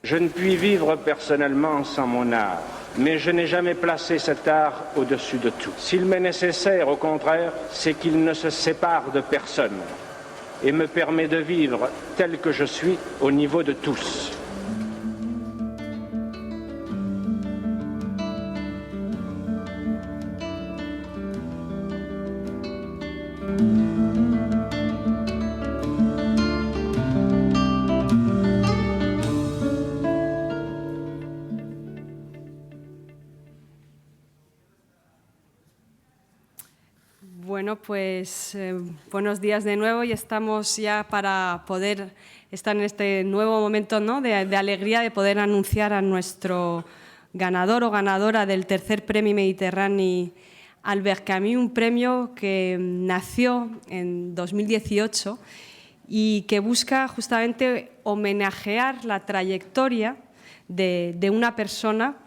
Je ne puis vivre personnellement sans mon art, mais je n'ai jamais placé cet art au-dessus de tout. S'il m'est nécessaire, au contraire, c'est qu'il ne se sépare de personne et me permet de vivre tel que je suis au niveau de tous. Bueno, pues buenos días de nuevo y estamos ya para poder estar en este nuevo momento, ¿no?, de alegría de poder anunciar a nuestro ganador o ganadora del tercer Premio Mediterráneo Albert Camus, un premio que nació en 2018 y que busca justamente homenajear la trayectoria de una persona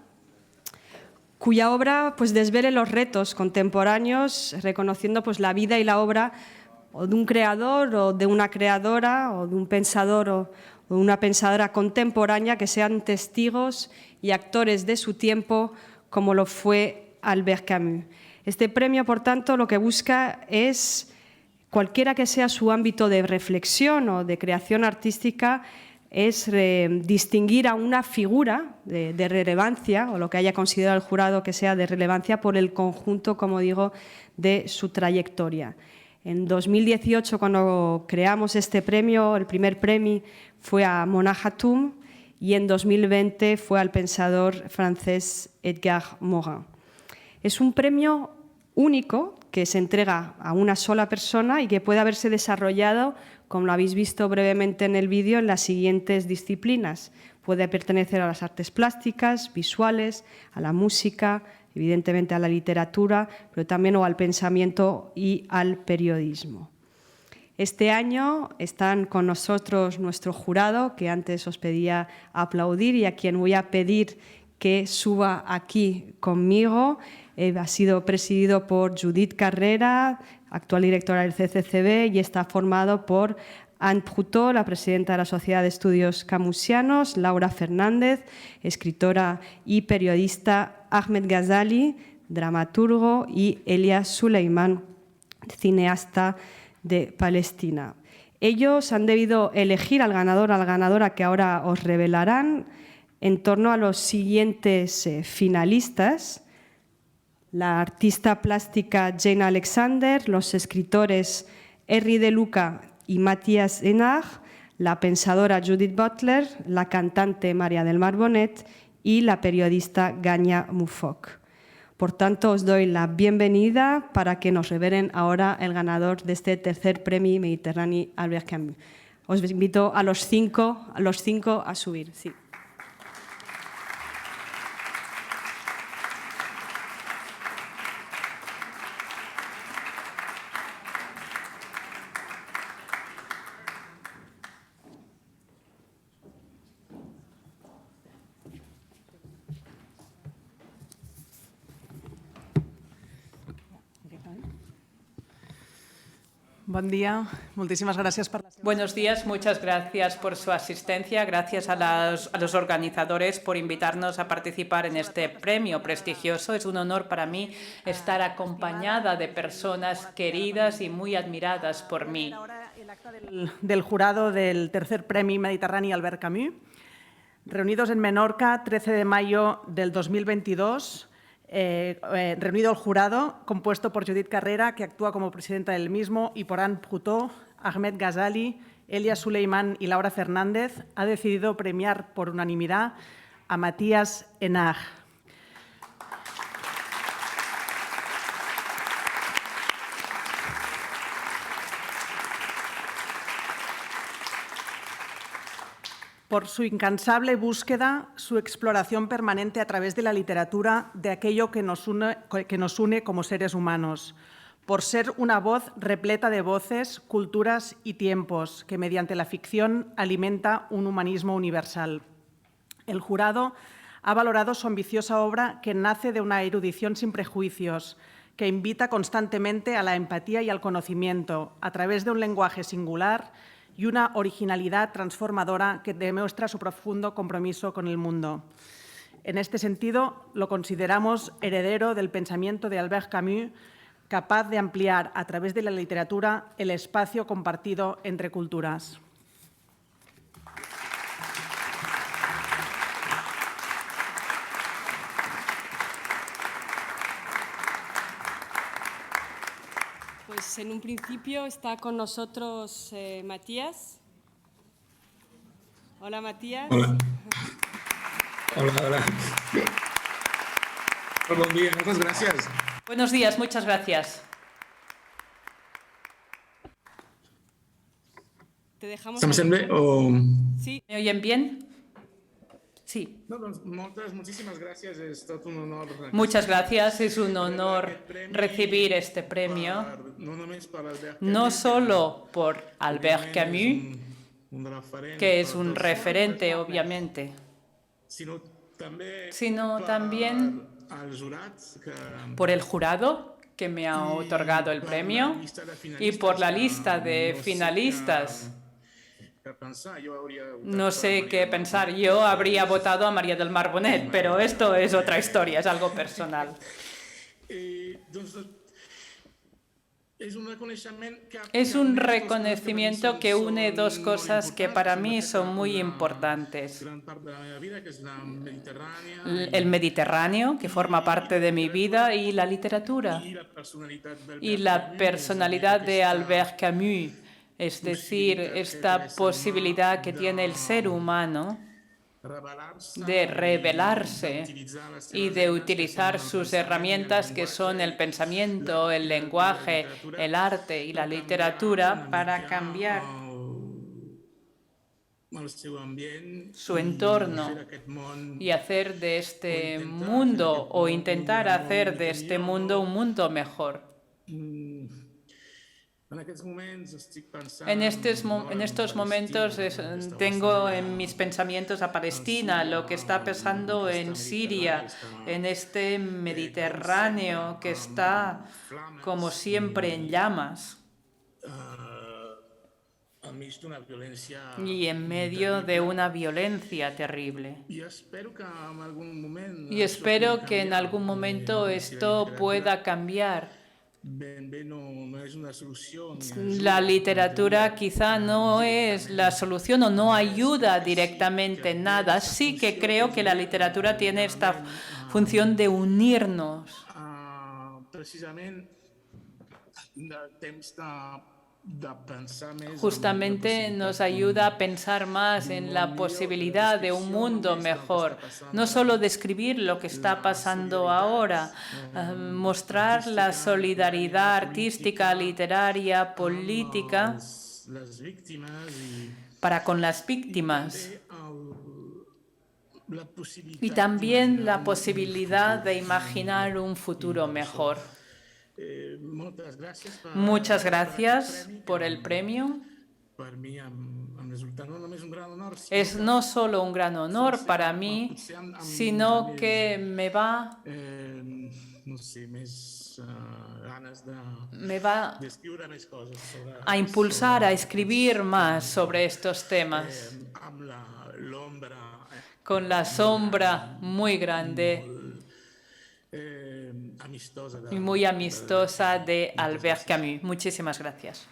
cuya obra pues desvele los retos contemporáneos, reconociendo pues la vida y la obra o de un creador o de una creadora o de un pensador o de una pensadora contemporánea que sean testigos y actores de su tiempo, como lo fue Albert Camus. Este premio, por tanto, lo que busca es, cualquiera que sea su ámbito de reflexión o de creación artística, es distinguir a una figura de relevancia, o lo que haya considerado el jurado que sea de relevancia, por el conjunto, como digo, de su trayectoria. En 2018, cuando creamos este premio, el primer premio fue a Mona Hatoum y en 2020 fue al pensador francés Edgar Morin. Es un premio único que se entrega a una sola persona y que puede haberse desarrollado, como lo habéis visto brevemente en el vídeo, en las siguientes disciplinas. Puede pertenecer a las artes plásticas, visuales, a la música, evidentemente a la literatura, pero también al pensamiento y al periodismo. Este año están con nosotros nuestro jurado, que antes os pedía aplaudir y a quien voy a pedir que suba aquí conmigo. Ha sido presidido por Judith Carrera, actual directora del CCCB, y está formado por Anne Proutot, la presidenta de la Sociedad de Estudios Camusianos, Laura Fernández, escritora y periodista, Ahmed Ghazali, dramaturgo, y Elia Suleiman, cineasta de Palestina. Ellos han debido elegir al ganador o a la ganadora que ahora os revelarán en torno a los siguientes finalistas: la artista plástica Jane Alexander, los escritores Henri De Luca y Matthias Enach, la pensadora Judith Butler, la cantante María del Mar Bonet y la periodista Ganya Mufok. Por tanto, os doy la bienvenida para que nos revelen ahora el ganador de este tercer Premio Mediterráneo Albert Camus. Os invito a los cinco a subir. Sí. Buen día, muchísimas gracias por la... Buenos días, muchas gracias por su asistencia. Gracias a los organizadores por invitarnos a participar en este premio prestigioso. Es un honor para mí estar acompañada de personas queridas y muy admiradas por mí. Ahora el acta del jurado del tercer Premio Mediterráneo Albert Camus, reunidos en Menorca, 13 de mayo del 2022. Reunido el jurado, compuesto por Judith Carrera, que actúa como presidenta del mismo, y por Anne Proutot, Ahmed Ghazali, Elia Suleiman y Laura Fernández, ha decidido premiar por unanimidad a Matthias Enach. Por su incansable búsqueda, su exploración permanente a través de la literatura de aquello que nos une como seres humanos, por ser una voz repleta de voces, culturas y tiempos que mediante la ficción alimenta un humanismo universal. El jurado ha valorado su ambiciosa obra, que nace de una erudición sin prejuicios, que invita constantemente a la empatía y al conocimiento a través de un lenguaje singular y una originalidad transformadora que demuestra su profundo compromiso con el mundo. En este sentido, lo consideramos heredero del pensamiento de Albert Camus, capaz de ampliar a través de la literatura el espacio compartido entre culturas. Pues en un principio está con nosotros Matías. Hola, Matías. Hola. Hola. Buen día, muchas gracias. Buenos días, muchas gracias. Te dejamos. ¿Se me sembla o...? Sí. ¿Me oyen bien? Sí. No, muchísimas gracias, es todo un honor. Muchas gracias, es un honor recibir este premio, no solo por Albert Camus, que es un referente, obviamente, sino también por el jurado que me ha otorgado el premio y por la lista de finalistas. No sé qué pensar. Yo habría votado a María del Mar Bonet, pero esto es otra historia, es algo personal. Es un reconocimiento que une dos cosas que para mí son muy importantes. El Mediterráneo, que forma parte de mi vida, y la literatura. Y la personalidad de Albert Camus. Es decir, esta posibilidad que tiene el ser humano de revelarse y de utilizar sus herramientas que son el pensamiento, el lenguaje, el arte y la literatura para cambiar su entorno y hacer de este mundo o intentar hacer de este mundo un mundo mejor. En estos momentos tengo en mis pensamientos a Palestina, lo que está pasando en Siria, en este Mediterráneo que está, como siempre, en llamas y en medio de una violencia terrible. Y espero que en algún momento esto pueda cambiar. La literatura quizá no es la solución o no ayuda directamente en nada. Sí que creo que la literatura tiene esta función de unirnos. Justamente nos ayuda a pensar más en la posibilidad de un mundo mejor, no solo describir lo que está pasando ahora, mostrar la solidaridad artística, literaria, política para con las víctimas y también la posibilidad de imaginar un futuro mejor. Muchas gracias por el premio. Es no solo un gran honor para mí, sino que me va a impulsar a escribir más sobre estos temas, con la sombra muy grande y muy amistosa de Albert Camus. Muchísimas gracias.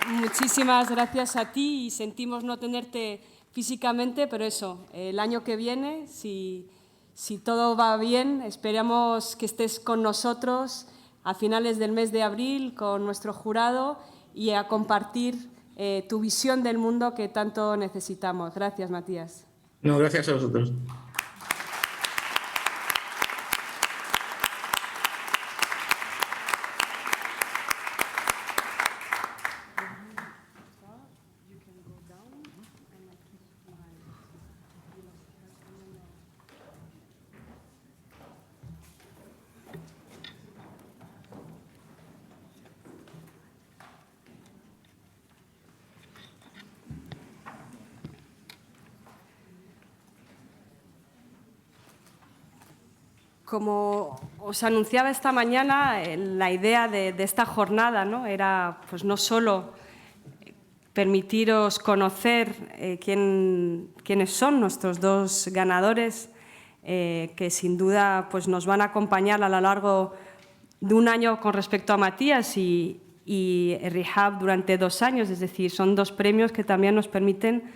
Muchísimas gracias a ti y sentimos no tenerte físicamente, pero eso, el año que viene, si todo va bien, esperamos que estés con nosotros a finales del mes de abril con nuestro jurado y a compartir tu visión del mundo que tanto necesitamos. Gracias, Matías. No, gracias a vosotros. como os anunciaba esta mañana, la idea de esta jornada, ¿no?, era pues no solo permitiros conocer quiénes son nuestros dos ganadores, que sin duda pues nos van a acompañar a lo largo de un año con respecto a Matías y Rehab durante 2 años, es decir, son 2 premios que también nos permiten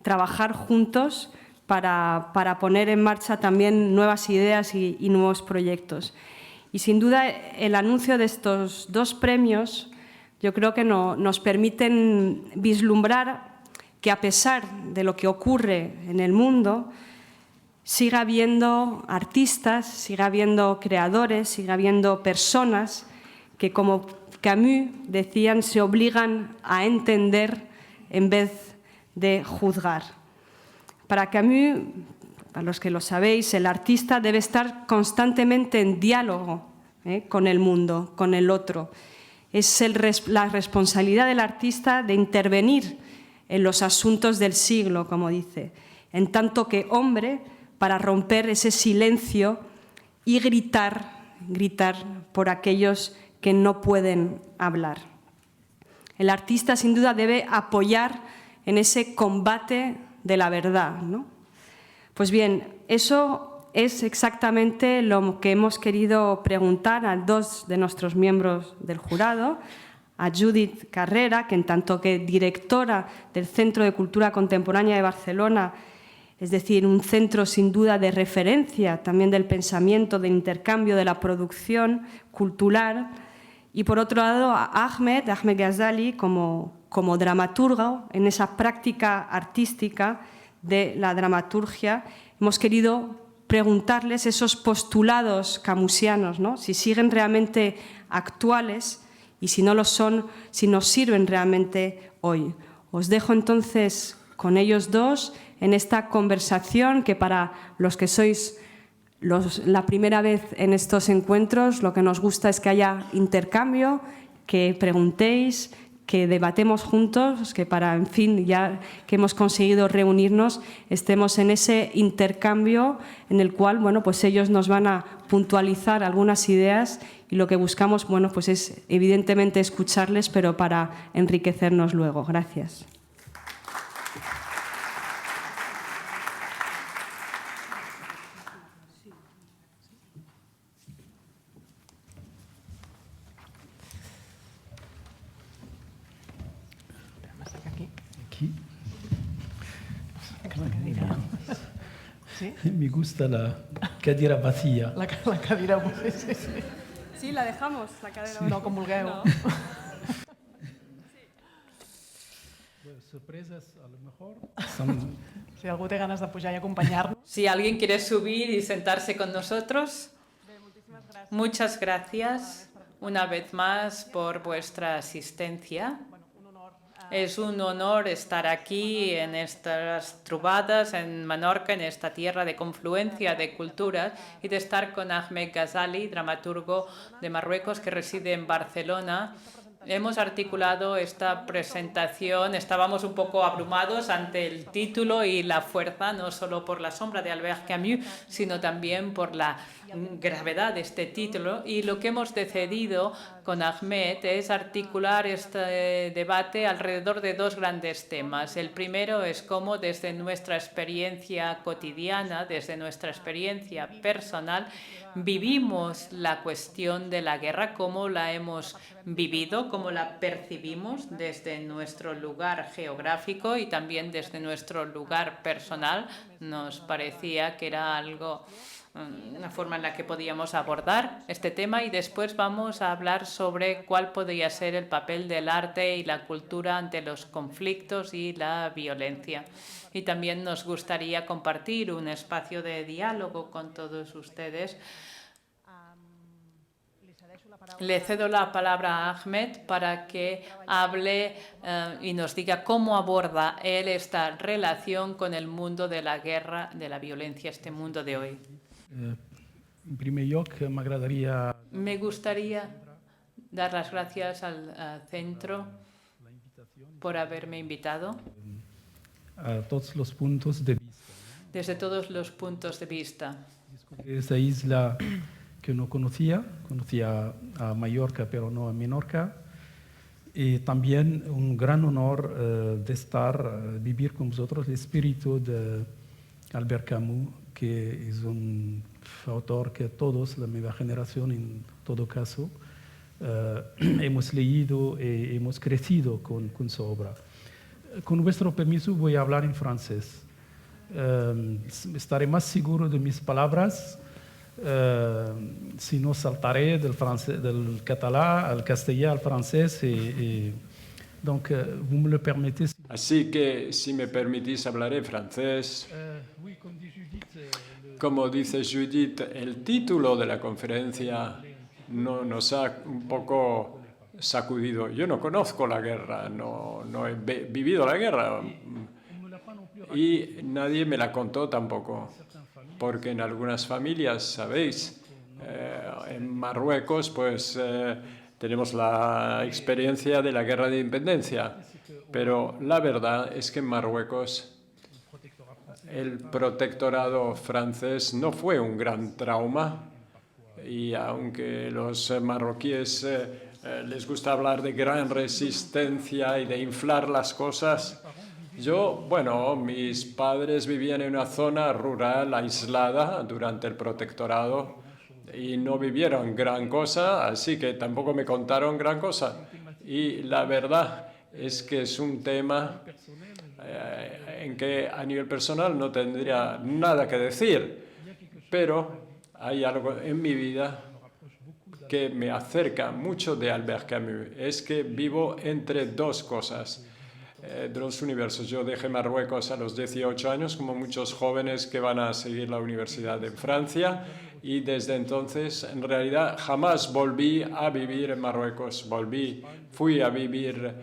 trabajar juntos para poner en marcha también nuevas ideas y nuevos proyectos. Y sin duda el anuncio de estos 2 premios yo creo que nos permiten vislumbrar que a pesar de lo que ocurre en el mundo, siga habiendo artistas, siga habiendo creadores, siga habiendo personas que, como Camus decían, se obligan a entender en vez de juzgar. Para Camus, para los que lo sabéis, el artista debe estar constantemente en diálogo con el mundo, con el otro. Es la responsabilidad del artista de intervenir en los asuntos del siglo, como dice, en tanto que hombre, para romper ese silencio y gritar por aquellos que no pueden hablar. El artista, sin duda, debe apoyar en ese combate de la verdad, ¿no? Pues bien, eso es exactamente lo que hemos querido preguntar a 2 de nuestros miembros del jurado, a Judith Carrera, que en tanto que directora del Centro de Cultura Contemporánea de Barcelona, es decir, un centro sin duda de referencia también del pensamiento, del intercambio, de la producción cultural, y por otro lado a Ahmed Ghazali como dramaturgo en esa práctica artística de la dramaturgia. Hemos querido preguntarles esos postulados camusianos, ¿no?, si siguen realmente actuales y si no lo son, si nos sirven realmente hoy. Os dejo entonces con ellos 2 en esta conversación que para los que sois la primera vez en estos encuentros, lo que nos gusta es que haya intercambio, que preguntéis, que debatemos juntos, que para, en fin, ya que hemos conseguido reunirnos, estemos en ese intercambio en el cual, bueno, pues ellos nos van a puntualizar algunas ideas y lo que buscamos, bueno, pues es evidentemente escucharles, pero para enriquecernos luego. Gracias. ¿Sí? Me gusta la cadira vacía. La cadira, sí. Sí, la dejamos, la cadera. No, com vulgueu. No. Bueno, sorpresas a lo mejor son... Si algú té ganes de pujar i acompanyar-nos. Si alguien quiere subir y sentarse con nosotros, muchas gracias una vez más por vuestra asistencia. Es un honor estar aquí en estas trobadas en Menorca, en esta tierra de confluencia de culturas, y de estar con Ahmed Ghazali, dramaturgo de Marruecos que reside en Barcelona. Hemos articulado esta presentación, estábamos un poco abrumados ante el título y la fuerza, no solo por la sombra de Albert Camus, sino también por la gravedad de este título. Y lo que hemos decidido con Ahmed es articular este debate alrededor de 2 grandes temas. El primero es cómo desde nuestra experiencia cotidiana, desde nuestra experiencia personal, vivimos la cuestión de la guerra, cómo la hemos vivido, cómo la percibimos desde nuestro lugar geográfico y también desde nuestro lugar personal. Nos parecía que era algo, una forma en la que podíamos abordar este tema, y después vamos a hablar sobre cuál podría ser el papel del arte y la cultura ante los conflictos y la violencia. Y también nos gustaría compartir un espacio de diálogo con todos ustedes. Le cedo la palabra a Ahmed para que hable y nos diga cómo aborda él esta relación con el mundo de la guerra, de la violencia, este mundo de hoy. En primer lloc, m'agradaria... Me gustaría dar las gracias al centro por haberme invitado a tots los puntos de vista. desde todos los puntos de vista. Esa isla que no conocía a Mallorca, pero no a Menorca. Y también un gran honor de vivir con vosotros el espíritu de Albert Camus, que es un autor que todos, la nueva generación en todo caso, hemos leído y hemos crecido con su obra. Con vuestro permiso voy a hablar en francés. Estaré más seguro de mis palabras, si no saltaré del catalán al castellano al francés. Donc, vous me le permettez. Así que, si me permitís, hablaré francés. Como dice Judith, el título de la conferencia nos ha un poco sacudido. Yo no conozco la guerra, no he vivido la guerra y nadie me la contó tampoco, porque en algunas familias, sabéis, en Marruecos, pues tenemos la experiencia de la guerra de independencia, pero la verdad es que en Marruecos el protectorado francés no fue un gran trauma, y aunque los marroquíes les gusta hablar de gran resistencia y de inflar las cosas, mis padres vivían en una zona rural aislada durante el protectorado y no vivieron gran cosa, así que tampoco me contaron gran cosa. Y la verdad es que es un tema en que a nivel personal no tendría nada que decir, pero hay algo en mi vida que me acerca mucho de Albert Camus. Es que vivo entre dos cosas, dos universos. Yo dejé Marruecos a los 18 años, como muchos jóvenes que van a seguir la universidad en Francia, y desde entonces, en realidad, jamás volví a vivir en Marruecos. Fui a vivir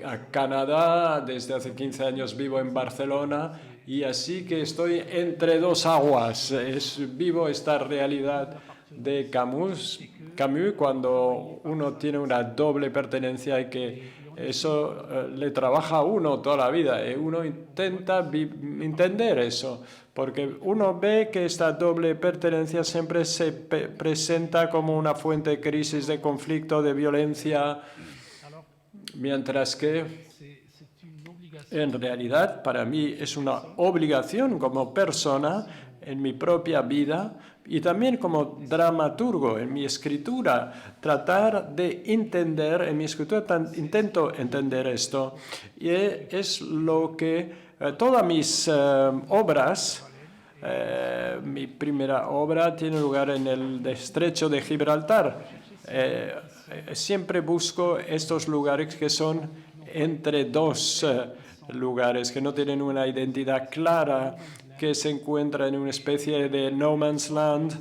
a Canadá, desde hace 15 años vivo en Barcelona, y así que estoy entre dos aguas. Vivo esta realidad de Camus cuando uno tiene una doble pertenencia y que eso le trabaja a uno toda la vida, y uno intenta entender eso, porque uno ve que esta doble pertenencia siempre se presenta como una fuente de crisis, de conflicto, de violencia, mientras que en realidad para mí es una obligación como persona en mi propia vida y también como dramaturgo en mi escritura, tratar de entender, en mi escritura intento entender esto. Y es lo que todas mis obras, mi primera obra tiene lugar en el estrecho de Gibraltar. Siempre busco estos lugares que son entre dos lugares, que no tienen una identidad clara, que se encuentra en una especie de no man's land.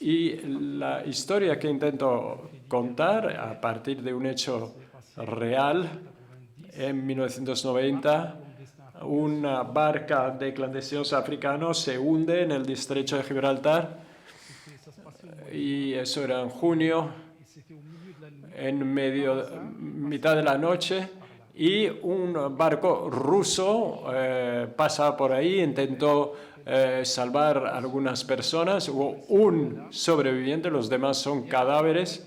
Y la historia que intento contar a partir de un hecho real, en 1990, una barca de clandestinos africanos se hunde en el estrecho de Gibraltar, y eso era en junio, en mitad de la noche, y un barco ruso pasa por ahí, intentó salvar a algunas personas. Hubo un sobreviviente, los demás son cadáveres,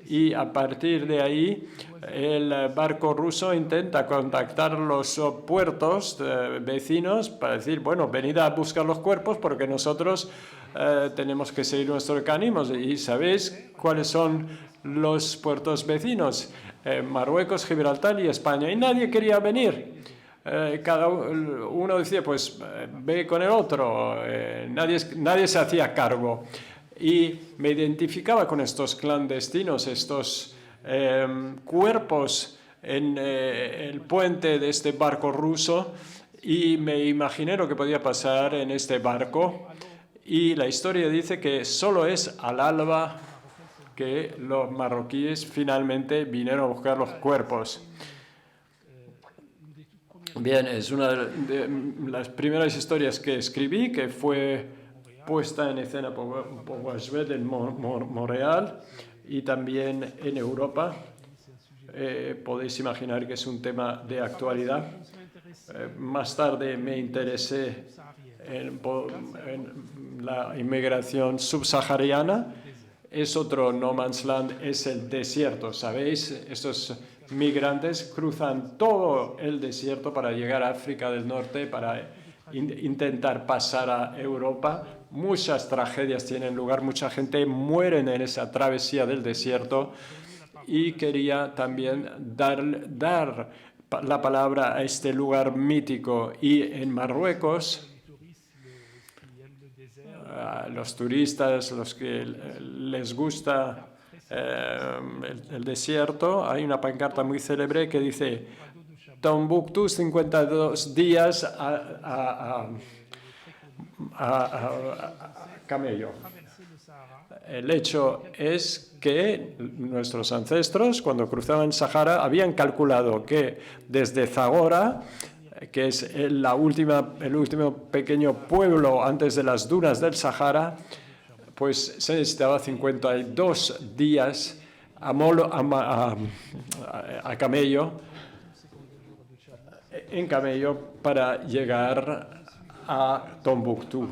y a partir de ahí el barco ruso intenta contactar los puertos vecinos para decir, bueno, venid a buscar los cuerpos porque nosotros tenemos que seguir nuestros mecanismos. ¿Y sabéis cuáles son los puertos vecinos? Marruecos, Gibraltar y España. Y nadie quería venir. Cada uno decía, pues ve con el otro. Nadie se hacía cargo. Y me identificaba con estos clandestinos, estos cuerpos en el puente de este barco ruso, y me imaginé lo que podía pasar en este barco. Y la historia dice que solo es al alba que los marroquíes finalmente vinieron a buscar los cuerpos. Bien, es una de las primeras historias que escribí, que fue puesta en escena por Boisvet en Montreal y también en Europa. Podéis imaginar que es un tema de actualidad. Más tarde me interesé en la inmigración subsahariana. Es otro no man's land, es el desierto. ¿Sabéis? Estos migrantes cruzan todo el desierto para llegar a África del Norte, para intentar pasar a Europa. Muchas tragedias tienen lugar, mucha gente muere en esa travesía del desierto. Y quería también dar la palabra a este lugar mítico. Y en Marruecos, los turistas, los que les gusta el desierto, hay una pancarta muy célebre que dice Tombuctú, 52 días a camello. El hecho es que nuestros ancestros, cuando cruzaban Sahara, habían calculado que desde Zagora, que es el último pequeño pueblo antes de las dunas del Sahara, pues se necesitaba 52 días en camello para llegar a Tombuctú.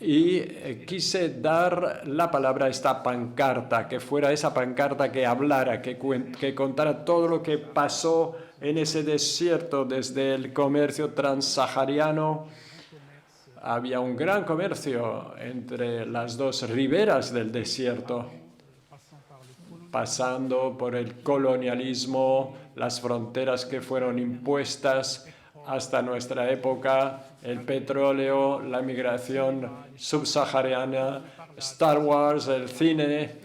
Y quise dar la palabra a esta pancarta, que fuera esa pancarta que hablara, que contara todo lo que pasó en ese desierto, desde el comercio transsahariano. Había un gran comercio entre las dos riberas del desierto, pasando por el colonialismo, las fronteras que fueron impuestas hasta nuestra época, el petróleo, la migración subsahariana, Star Wars, el cine.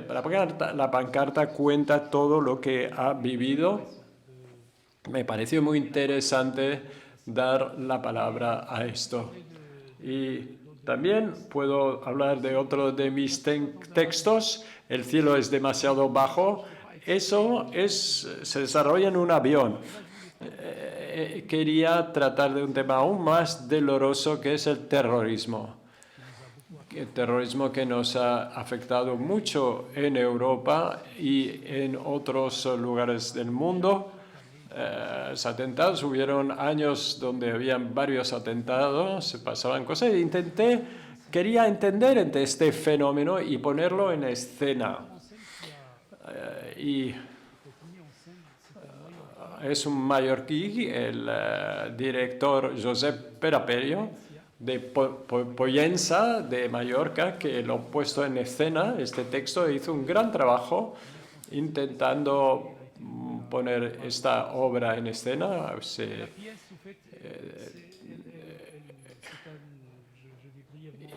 La pancarta cuenta todo lo que ha vivido. Me pareció muy interesante dar la palabra a esto. Y también puedo hablar de otro de mis textos, El cielo es demasiado bajo. Eso se desarrolla en un avión. Quería tratar de un tema aún más doloroso, que es el terrorismo. El terrorismo que nos ha afectado mucho en Europa y en otros lugares del mundo. Los atentados, hubieron años donde habían varios atentados, se pasaban cosas, e quería entender este fenómeno y ponerlo en escena. Es un mallorquí, el director Josep Peraperio, de Pollença, de Mallorca, que lo ha puesto en escena, este texto, hizo un gran trabajo intentando poner esta obra en escena.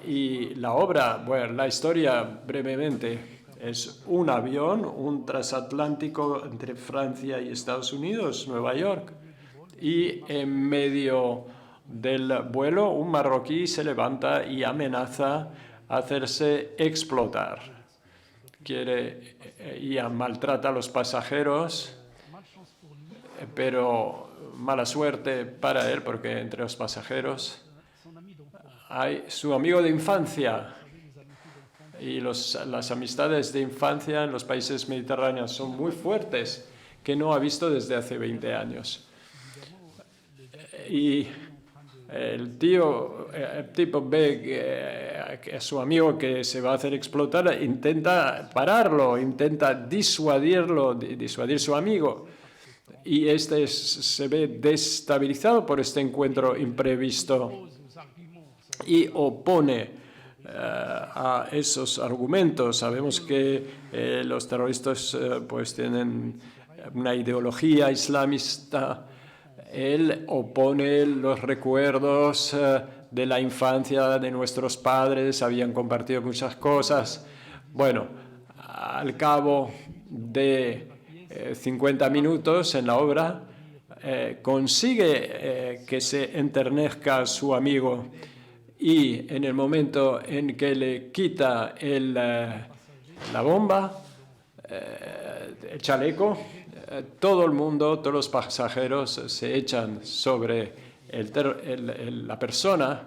Y la obra, bueno, la historia brevemente, es un avión, un transatlántico entre Francia y Estados Unidos, Nueva York, y en medio del vuelo un marroquí se levanta y amenaza a hacerse explotar. Maltrata a los pasajeros, pero mala suerte para él, porque entre los pasajeros hay su amigo de infancia. Y las amistades de infancia en los países mediterráneos son muy fuertes, que no ha visto desde hace 20 años. Y el tipo ve que su amigo que se va a hacer explotar, intenta pararlo, intenta disuadir su amigo. Y se ve desestabilizado por este encuentro imprevisto y opone a esos argumentos. Sabemos que los terroristas pues tienen una ideología islamista. Él opone los recuerdos de la infancia de nuestros padres, habían compartido muchas cosas. Bueno, al cabo de 50 minutos en la obra, consigue que se enternezca su amigo. Y en el momento en que le quita la bomba, el chaleco, todo el mundo, todos los pasajeros se echan sobre la persona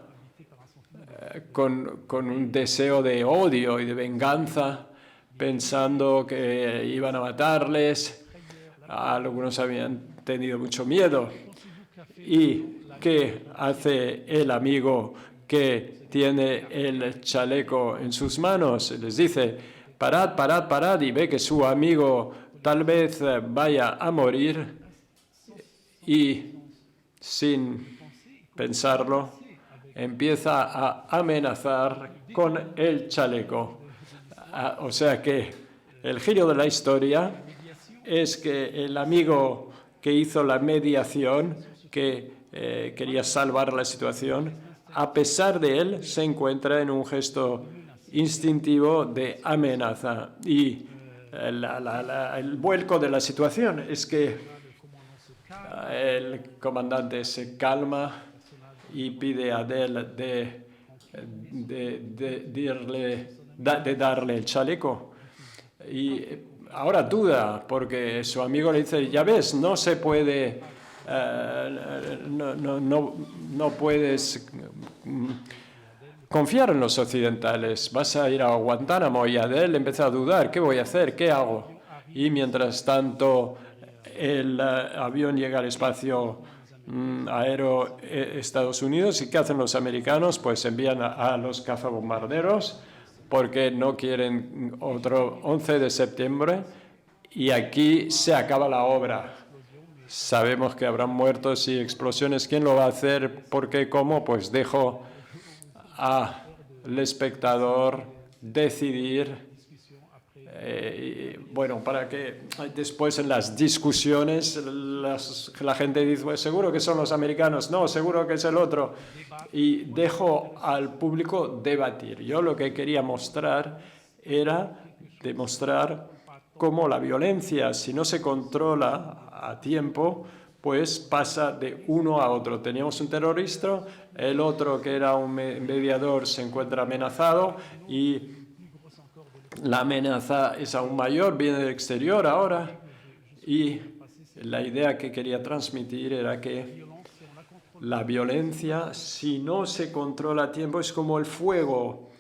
con un deseo de odio y de venganza, pensando que iban a matarles. Algunos habían tenido mucho miedo. ¿Y qué hace el amigo que tiene el chaleco en sus manos. Les dice, parad, parad, parad, y ve que su amigo tal vez vaya a morir y, sin pensarlo, empieza a amenazar con el chaleco. O sea que el giro de la historia es que el amigo que hizo la mediación, que quería salvar la situación, a pesar de él, se encuentra en un gesto instintivo de amenaza. Y el vuelco de la situación es que el comandante se calma y pide a Adele de darle el chaleco. Y ahora duda, porque su amigo le dice, ya ves, no se puede, no puedes confiar en los occidentales, vas a ir a Guantánamo. Y Adele empieza a dudar, ¿qué voy a hacer? ¿Qué hago? Y mientras tanto el avión llega al espacio aéreo Estados Unidos. ¿Y qué hacen los americanos? Pues envían a los cazabombarderos porque no quieren otro 11 de septiembre y aquí se acaba la obra. Sabemos que habrán muertos y explosiones. ¿Quién lo va a hacer? ¿Por qué? ¿Cómo? Pues dejo al espectador decidir. Bueno, para que después en las discusiones la gente dice, pues seguro que son los americanos, no, seguro que es el otro. Y dejo al público debatir. Yo lo que quería mostrar era demostrar cómo la violencia, si no se controla a tiempo, pues pasa de uno a otro. Teníamos un terrorista, el otro que era un mediador se encuentra amenazado y la amenaza es aún mayor, viene del exterior ahora. Y la idea que quería transmitir era que la violencia, si no se controla a tiempo, es como el fuego.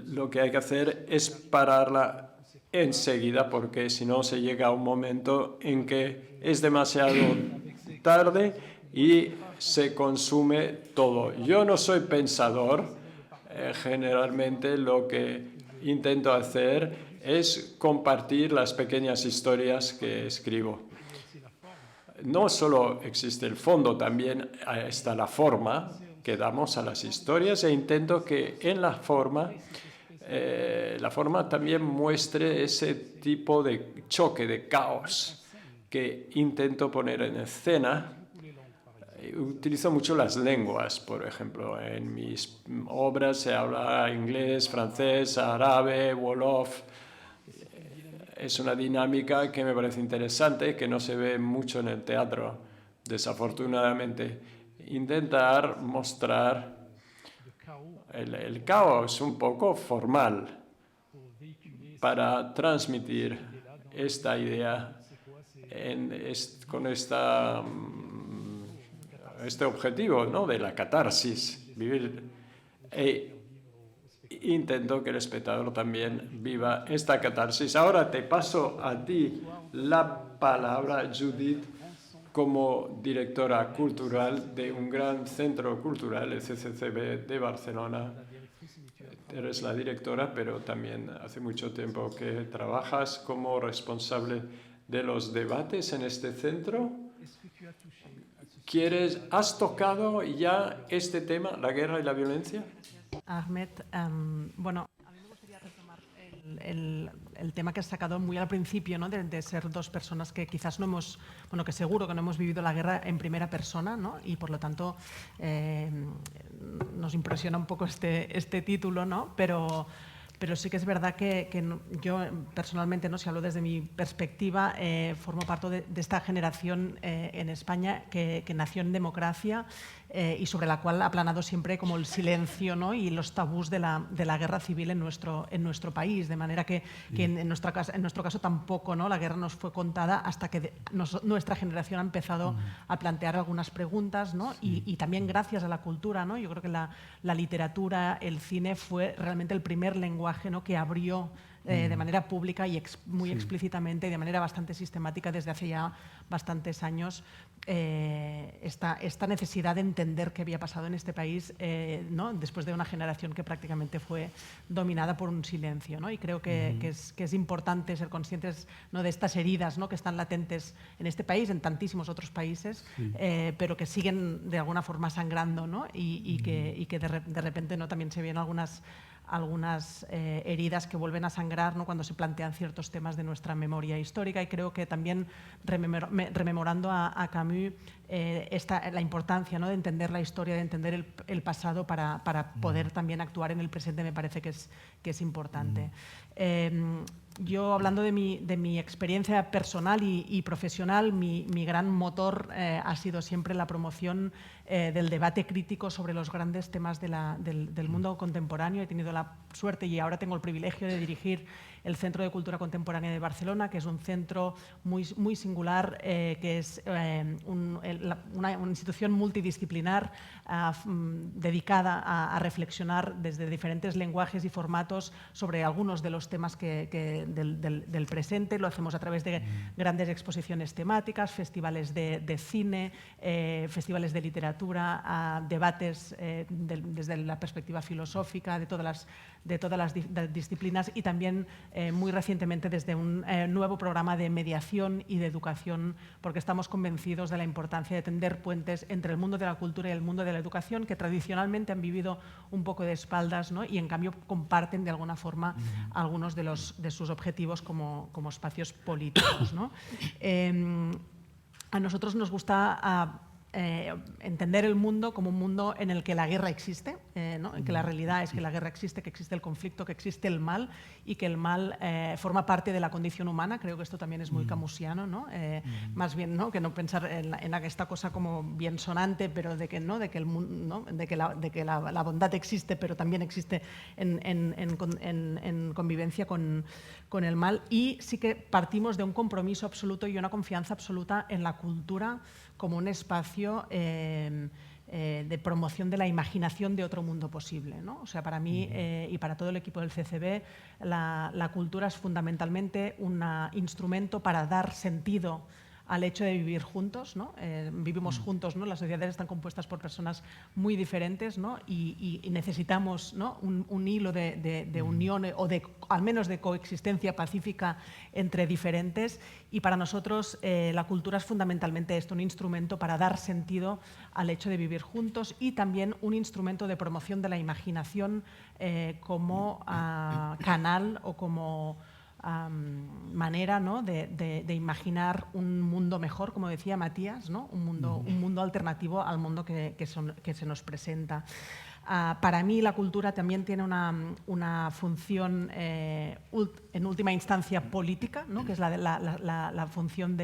Lo que hay que hacer es pararla enseguida, porque si no se llega a un momento en que es demasiado tarde y se consume todo. Yo no soy pensador. Generalmente lo que intento hacer es compartir las pequeñas historias que escribo. No solo existe el fondo, también está la forma que damos a las historias e intento que en la forma también muestre ese tipo de choque, de caos que intento poner en escena. Utilizo mucho las lenguas, por ejemplo. En mis obras se habla inglés, francés, árabe, wolof. Es una dinámica que me parece interesante, que no se ve mucho en el teatro, desafortunadamente. Intentar mostrar el caos un poco formal para transmitir esta idea con este objetivo, ¿no?, de la catarsis, vivir. Intento que el espectador también viva esta catarsis. Ahora te paso a ti la palabra, Judith, como directora cultural de un gran centro cultural, el CCCB de Barcelona. Eres la directora, pero también hace mucho tiempo que trabajas como responsable de los debates en este centro. ¿Has tocado ya este tema, la guerra y la violencia? Ahmed, bueno, a mí me gustaría retomar el tema que has sacado muy al principio, ¿no? De ser dos personas que quizás no hemos, bueno, que seguro que no hemos vivido la guerra en primera persona, ¿no? Y por lo tanto nos impresiona un poco este título, ¿no? Pero sí que es verdad que yo personalmente, ¿no?, si hablo desde mi perspectiva, formo parte de esta generación en España que nació en democracia y sobre la cual ha planado siempre como el silencio, ¿no?, y los tabús de la guerra civil en nuestro país, de manera que en nuestro caso tampoco, ¿no?, la guerra nos fue contada hasta que nuestra generación ha empezado a plantear algunas preguntas, ¿no? Y también gracias a la cultura, ¿no? Yo creo que la literatura, el cine fue realmente el primer lenguaje, ¿no?, que abrió de manera pública y muy explícitamente y de manera bastante sistemática desde hace ya bastantes años esta necesidad de entender qué había pasado en este país, ¿no? Después de una generación que prácticamente fue dominada por un silencio, ¿no? Y creo que es importante ser conscientes, ¿no?, de estas heridas, ¿no?, que están latentes en este país, en tantísimos otros países, pero que siguen de alguna forma sangrando, ¿no? y que de repente, ¿no?, también se ven algunas heridas que vuelven a sangrar, ¿no?, cuando se plantean ciertos temas de nuestra memoria histórica. Y creo que también, rememorando a Camus, la importancia, ¿no?, de entender la historia, de entender el pasado para poder también actuar en el presente, me parece que es importante. Yo, hablando de mi experiencia personal y profesional, mi gran motor ha sido siempre la promoción del debate crítico sobre los grandes temas del mundo contemporáneo. He tenido la suerte y ahora tengo el privilegio de dirigir el Centro de Cultura Contemporánea de Barcelona, que es un centro muy singular, que es una institución multidisciplinar dedicada a reflexionar desde diferentes lenguajes y formatos sobre algunos de los temas del presente. Lo hacemos a través de grandes exposiciones temáticas, festivales de cine, festivales de literatura, debates desde la perspectiva filosófica de todas las disciplinas, y también muy recientemente desde un nuevo programa de mediación y de educación, porque estamos convencidos de la importancia de tender puentes entre el mundo de la cultura y el mundo de la educación, que tradicionalmente han vivido un poco de espaldas, ¿no?, y en cambio comparten de alguna forma algunos de sus objetivos como espacios políticos, ¿no? A nosotros nos gusta entender el mundo como un mundo en el que la guerra existe, ¿no?, en que la realidad es que la guerra existe, que existe el conflicto, que existe el mal, y que el mal forma parte de la condición humana. Creo que esto también es muy camusiano, ¿no? Más bien, ¿no?, que no pensar en esta cosa como bien sonante, pero de que la bondad existe, pero también existe en convivencia con el mal. Y sí que partimos de un compromiso absoluto y una confianza absoluta en la cultura como un espacio de promoción de la imaginación de otro mundo posible, ¿no? O sea, para mí y para todo el equipo del CCB, la cultura es fundamentalmente un instrumento para dar sentido al hecho de vivir juntos, ¿no? Vivimos juntos, ¿no? Las sociedades están compuestas por personas muy diferentes, ¿no? Y necesitamos, ¿no?, un hilo de unión o al menos de coexistencia pacífica entre diferentes. Y para nosotros la cultura es fundamentalmente esto, un instrumento para dar sentido al hecho de vivir juntos, y también un instrumento de promoción de la imaginación como canal o como manera, ¿no?, de imaginar un mundo mejor, como decía Matías, ¿no?, un mundo alternativo al mundo que se nos presenta. Para mí la cultura también tiene una función en última instancia política, ¿no?, que es la función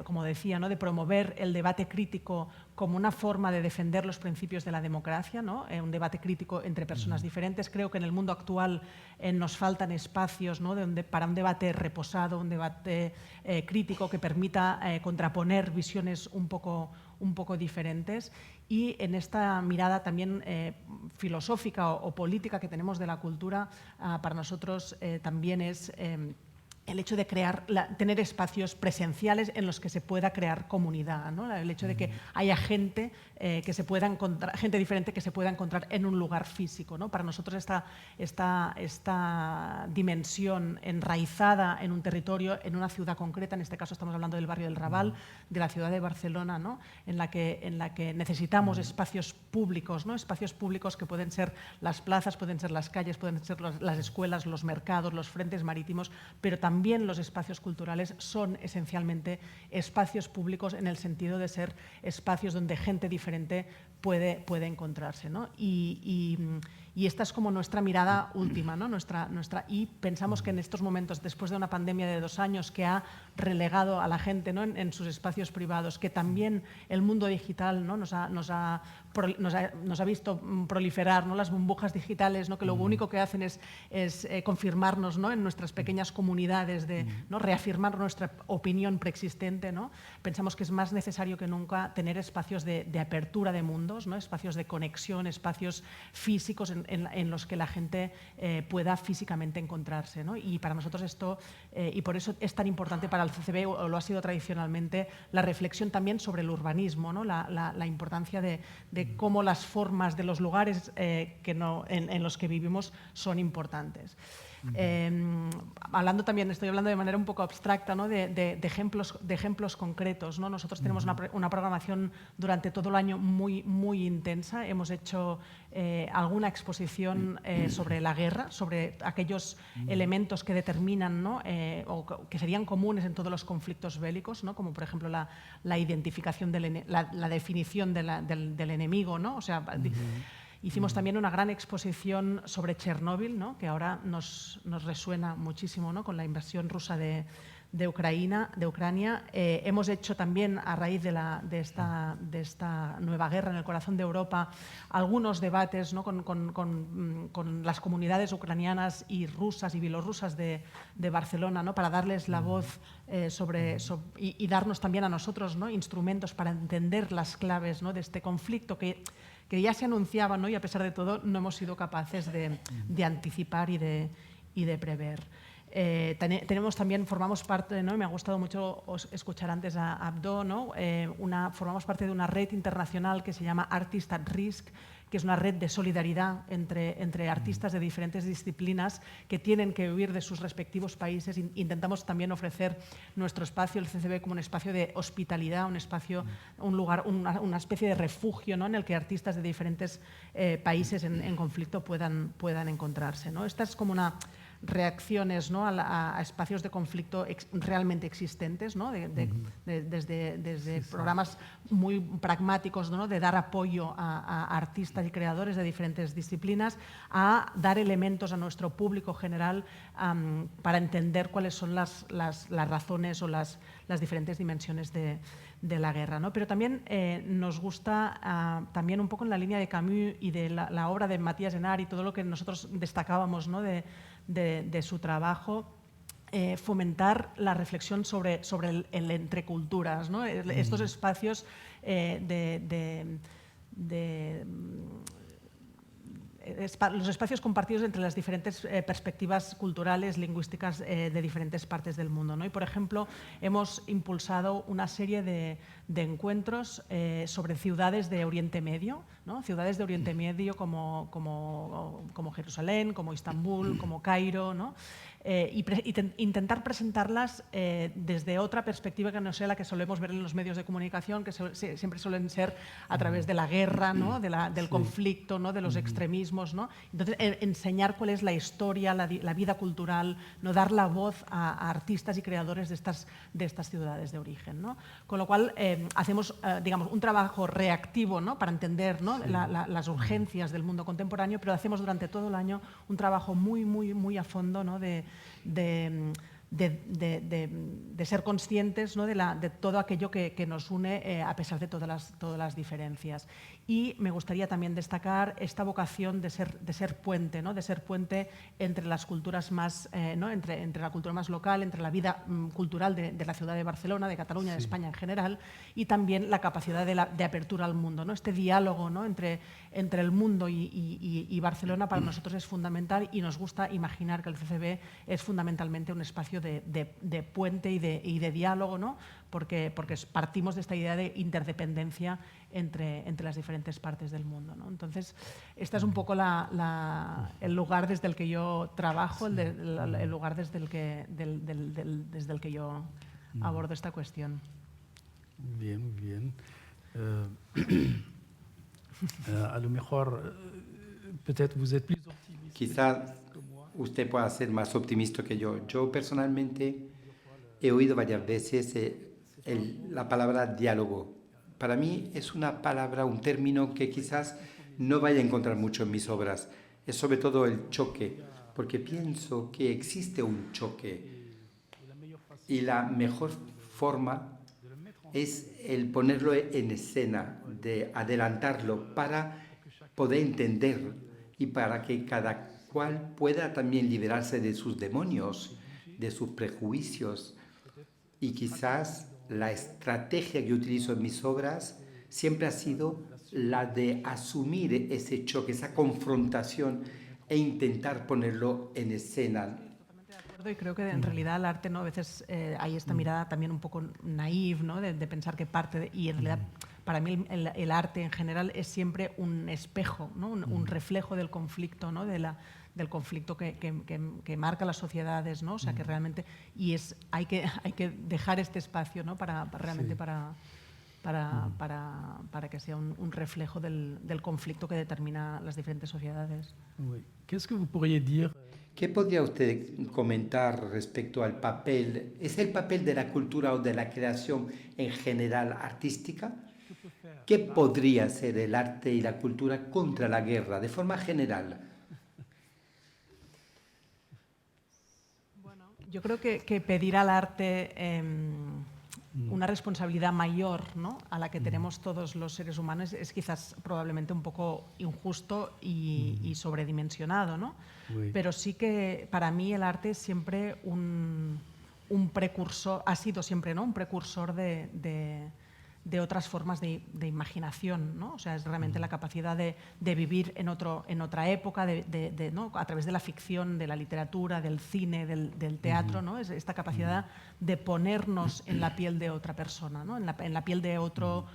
como decía, ¿no?, de promover el debate crítico como una forma de defender los principios de la democracia, ¿no? Un debate crítico entre personas diferentes. Creo que en el mundo actual nos faltan espacios, ¿no?, para un debate reposado, un debate crítico que permita contraponer visiones un poco diferentes. Y en esta mirada también filosófica o política que tenemos de la cultura, para nosotros también es el hecho de tener espacios presenciales en los que se pueda crear comunidad, ¿no? El hecho de que haya gente que se pueda encontrar, gente diferente que se pueda encontrar en un lugar físico, ¿no? Para nosotros esta dimensión enraizada en un territorio, en una ciudad concreta, en este caso estamos hablando del barrio del Raval, de la ciudad de Barcelona, ¿no?, en la que necesitamos espacios públicos, ¿no?, espacios públicos que pueden ser las plazas, pueden ser las calles, pueden ser las escuelas, los mercados, los frentes marítimos, pero también los espacios culturales son esencialmente espacios públicos en el sentido de ser espacios donde gente diferente puede encontrarse, ¿no? Y esta es como nuestra mirada última, ¿no? Y pensamos que en estos momentos, después de una pandemia de 2 años que ha relegado a la gente, ¿no?, en sus espacios privados, que también el mundo digital, ¿no?, nos ha visto proliferar, ¿no?, las burbujas digitales, ¿no?, que lo único que hacen es confirmarnos, ¿no?, en nuestras pequeñas comunidades, ¿no?, reafirmar nuestra opinión preexistente, ¿no? Pensamos que es más necesario que nunca tener espacios de apertura de mundos, ¿no?, espacios de conexión, espacios físicos en en los que la gente pueda físicamente encontrarse, ¿no? Y para nosotros esto, y por eso es tan importante para el CCB, o lo ha sido tradicionalmente, la reflexión también sobre el urbanismo, ¿no? La importancia de cómo las formas de los lugares en los que vivimos son importantes. Estoy hablando de manera un poco abstracta, ¿no? de ejemplos concretos, ¿no? Nosotros tenemos una programación durante todo el año muy, muy intensa. Hemos hecho alguna exposición sobre la guerra, sobre aquellos elementos que determinan, ¿no? O que serían comunes en todos los conflictos bélicos, ¿no? Como por ejemplo la identificación, la definición del enemigo, ¿no? O sea, hicimos también una gran exposición sobre Chernóbil, ¿no? Que ahora nos resuena muchísimo, ¿no? Con la invasión rusa de Ucrania. Hemos hecho también, a raíz de esta nueva guerra en el corazón de Europa, algunos debates, ¿no? con las comunidades ucranianas y rusas y bielorrusas de Barcelona, ¿no? Para darles la voz y darnos también a nosotros, ¿no? Instrumentos para entender las claves, ¿no? De este conflicto que ya se anunciaban, ¿no? Y a pesar de todo no hemos sido capaces de anticipar y de prever. Tenemos también, formamos parte, ¿no? Me ha gustado mucho escuchar antes a Abdo, ¿no? Formamos parte de una red internacional que se llama Artists at Risk, que es una red de solidaridad entre artistas de diferentes disciplinas que tienen que huir de sus respectivos países. Intentamos también ofrecer nuestro espacio, el CCB, como un espacio de hospitalidad, un lugar, una especie de refugio, ¿no? En el que artistas de diferentes países en conflicto puedan encontrarse, ¿no? Esta es como una reacciones, ¿no? a espacios de conflicto realmente existentes, ¿no? Desde programas muy pragmáticos, ¿no? De dar apoyo a artistas y creadores de diferentes disciplinas, a dar elementos a nuestro público general para entender cuáles son las razones o las diferentes dimensiones de la guerra, ¿no? Pero también nos gusta, también un poco en la línea de Camus y de la obra de Matías Enart y todo lo que nosotros destacábamos, ¿no? de su trabajo, fomentar la reflexión sobre el entre culturas, ¿no? Estos espacios los espacios compartidos entre las diferentes perspectivas culturales, lingüísticas de diferentes partes del mundo, ¿no? Y, por ejemplo, hemos impulsado una serie de encuentros sobre ciudades de Oriente Medio, ¿no? Ciudades de Oriente Medio como Jerusalén, como Estambul, como Cairo, ¿no? Intentar presentarlas desde otra perspectiva que no sea la que solemos ver en los medios de comunicación, que siempre suelen ser a través de la guerra, ¿no? Del conflicto, ¿no? De los extremismos, ¿no? Entonces, enseñar cuál es la historia, la vida cultural, ¿no? Dar la voz a artistas y creadores de estas ciudades de origen, ¿no? Con lo cual, hacemos digamos, un trabajo reactivo, ¿no? Para entender, ¿no? Las urgencias del mundo contemporáneo, pero hacemos durante todo el año un trabajo muy, muy, muy a fondo, ¿no? de ser conscientes, ¿no? de todo aquello que nos une a pesar de todas las diferencias. Y me gustaría también destacar esta vocación de ser puente, ¿no? De ser puente entre las culturas más, ¿no? entre la cultura más local, entre la vida cultural de la ciudad de Barcelona, de Cataluña, de España en general, y también la capacidad de apertura al mundo, ¿no? Este diálogo, ¿no? entre el mundo y Barcelona para nosotros es fundamental, y nos gusta imaginar que el CCB es fundamentalmente un espacio de puente y de diálogo, ¿no? Porque partimos de esta idea de interdependencia entre las diferentes partes del mundo, ¿no? Entonces, este es un poco el lugar desde el que yo trabajo, el lugar desde el que yo abordo esta cuestión. Bien, bien. A lo mejor, peut-être vous êtes plus optimiste. Quizá usted pueda ser más optimista que yo. Yo personalmente he oído varias veces la palabra diálogo. Para mí es una palabra, un término que quizás no vaya a encontrar mucho en mis obras. Es sobre todo el choque, porque pienso que existe un choque y la mejor forma es el ponerlo en escena, de adelantarlo para poder entender y para que cada cual pueda también liberarse de sus demonios, de sus prejuicios. Y quizás la estrategia que utilizo en mis obras siempre ha sido la de asumir ese choque, esa confrontación e intentar ponerlo en escena. Totalmente de acuerdo, y creo que en realidad el arte, ¿no? A veces hay esta mirada también un poco naif, ¿no? De pensar que y en realidad para mí el arte en general es siempre un espejo, ¿no? Un reflejo del conflicto, ¿no? Del conflicto que marca las sociedades, ¿no? O sea, que realmente hay que dejar este espacio, ¿no? Realmente para que sea un reflejo del conflicto que determina las diferentes sociedades. Oui. Qu'est-ce que vous pourriez dire? ¿Qué podría usted comentar respecto al papel? ¿Es el papel de la cultura o de la creación en general artística? ¿Qué podría ser el arte y la cultura contra la guerra, de forma general? Bueno, yo creo que pedir al arte una responsabilidad mayor, ¿no? A la que tenemos todos los seres humanos es quizás probablemente un poco injusto y sobredimensionado, ¿no? Oui. Pero sí que para mí el arte es siempre un precursor, ha sido siempre, ¿no? Un precursor de otras formas de imaginación, ¿no? O sea, es realmente la capacidad de vivir en otra época, ¿no? A través de la ficción, de la literatura, del cine, del teatro, ¿no? Es esta capacidad de ponernos en la piel de otra persona, ¿no? En la piel de otro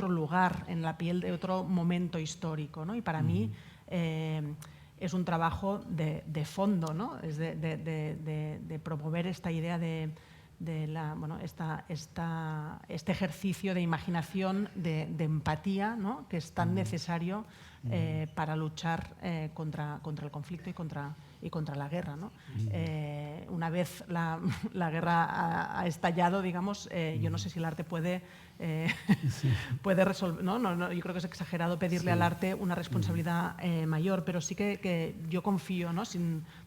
lugar, en la piel de otro momento histórico, ¿no? Y para mí es un trabajo de fondo, ¿no? Es de promover esta idea este ejercicio de imaginación, de empatía, ¿no? Que es tan necesario para luchar contra el conflicto y contra la guerra, ¿no? Una vez la guerra ha estallado, digamos, yo no sé si el arte puede resolver, ¿no? Yo creo que es exagerado pedirle al arte una responsabilidad mayor, pero sí que yo confío, ¿no?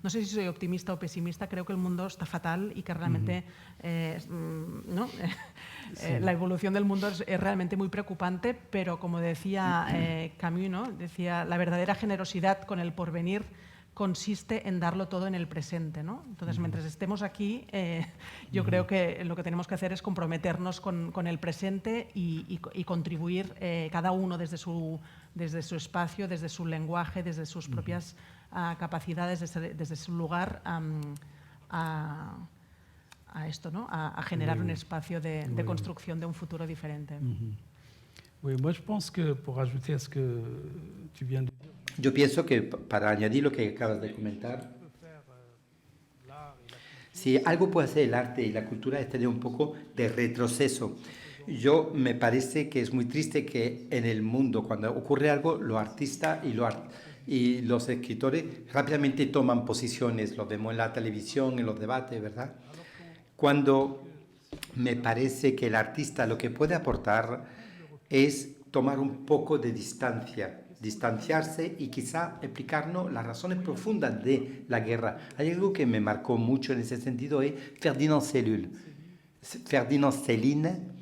No sé si soy optimista o pesimista, creo que el mundo está fatal y que realmente ¿no? La evolución del mundo es realmente muy preocupante, pero como decía Camus, ¿no? Decía, la verdadera generosidad con el porvenir consiste en darlo todo en el presente, ¿no? Entonces, mientras estemos aquí, yo creo que lo que tenemos que hacer es comprometernos con el presente y contribuir cada uno desde su espacio, desde su lenguaje, desde sus propias capacidades, desde su lugar a esto, ¿no? A generar un espacio de construcción de un futuro diferente. Oui, moi je pense que pour ajouter à ce que tu viens de dire, Yo pienso que para añadir lo que acabas de comentar, si algo puede hacer el arte y la cultura es tener un poco de retroceso. Yo me parece que es muy triste que en el mundo, cuando ocurre algo, los artistas y los escritores rápidamente toman posiciones, lo vemos en la televisión, en los debates, ¿verdad? Cuando me parece que el artista lo que puede aportar es tomar un poco de distanciarse y quizá explicarnos las razones profundas de la guerra. Hay algo que me marcó mucho en ese sentido, es Ferdinand Céline,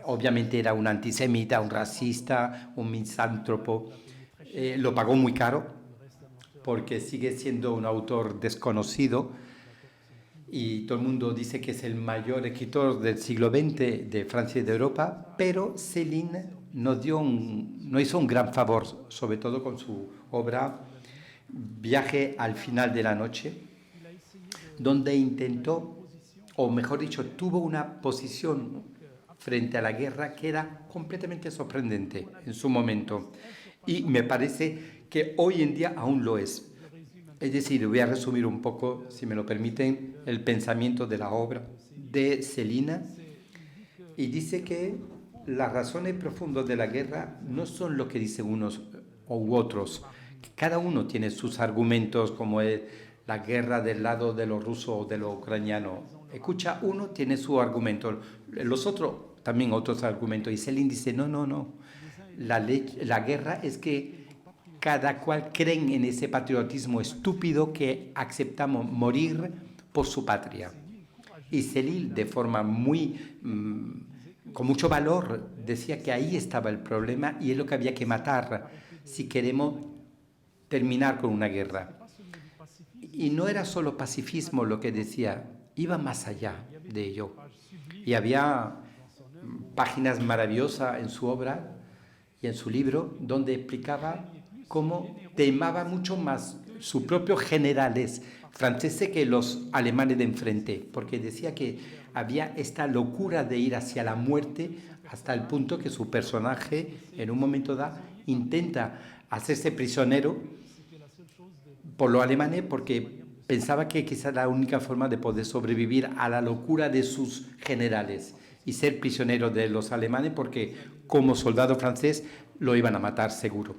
obviamente era un antisemita, un racista, un misántropo, lo pagó muy caro porque sigue siendo un autor desconocido y todo el mundo dice que es el mayor escritor del siglo XX de Francia y de Europa, pero Céline nos hizo un gran favor, sobre todo con su obra Viaje al final de la noche, donde intentó, o mejor dicho, tuvo una posición frente a la guerra que era completamente sorprendente en su momento. Y me parece que hoy en día aún lo es. Es decir, voy a resumir un poco, si me lo permiten, el pensamiento de la obra de Céline. Y dice que las razones profundas de la guerra no son lo que dicen unos u otros. Cada uno tiene sus argumentos, como es la guerra del lado de los rusos o de los ucranianos. Escucha, uno tiene su argumento, los otros también otros argumentos. Y Céline dice, no. La guerra es que cada cual cree en ese patriotismo estúpido que aceptamos morir por su patria. Y Céline, de forma con mucho valor, decía que ahí estaba el problema y es lo que había que matar si queremos terminar con una guerra. Y no era solo pacifismo lo que decía, iba más allá de ello. Y había páginas maravillosas en su obra y en su libro, donde explicaba cómo temaba mucho más sus propios generales franceses que los alemanes de enfrente, porque decía que había esta locura de ir hacia la muerte hasta el punto que su personaje, en un momento dado, intenta hacerse prisionero por los alemanes porque pensaba que quizás la única forma de poder sobrevivir a la locura de sus generales y ser prisionero de los alemanes porque como soldado francés lo iban a matar seguro.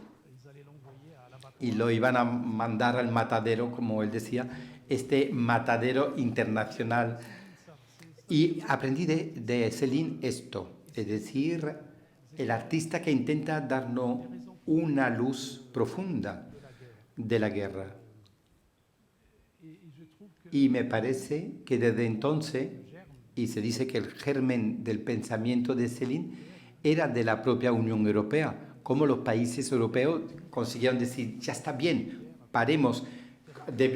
Y lo iban a mandar al matadero, como él decía, este matadero internacional. Y aprendí de Céline esto, es decir, el artista que intenta darnos una luz profunda de la guerra. Y me parece que desde entonces, y se dice que el germen del pensamiento de Céline era de la propia Unión Europea, como los países europeos consiguieron decir, ya está bien, paremos,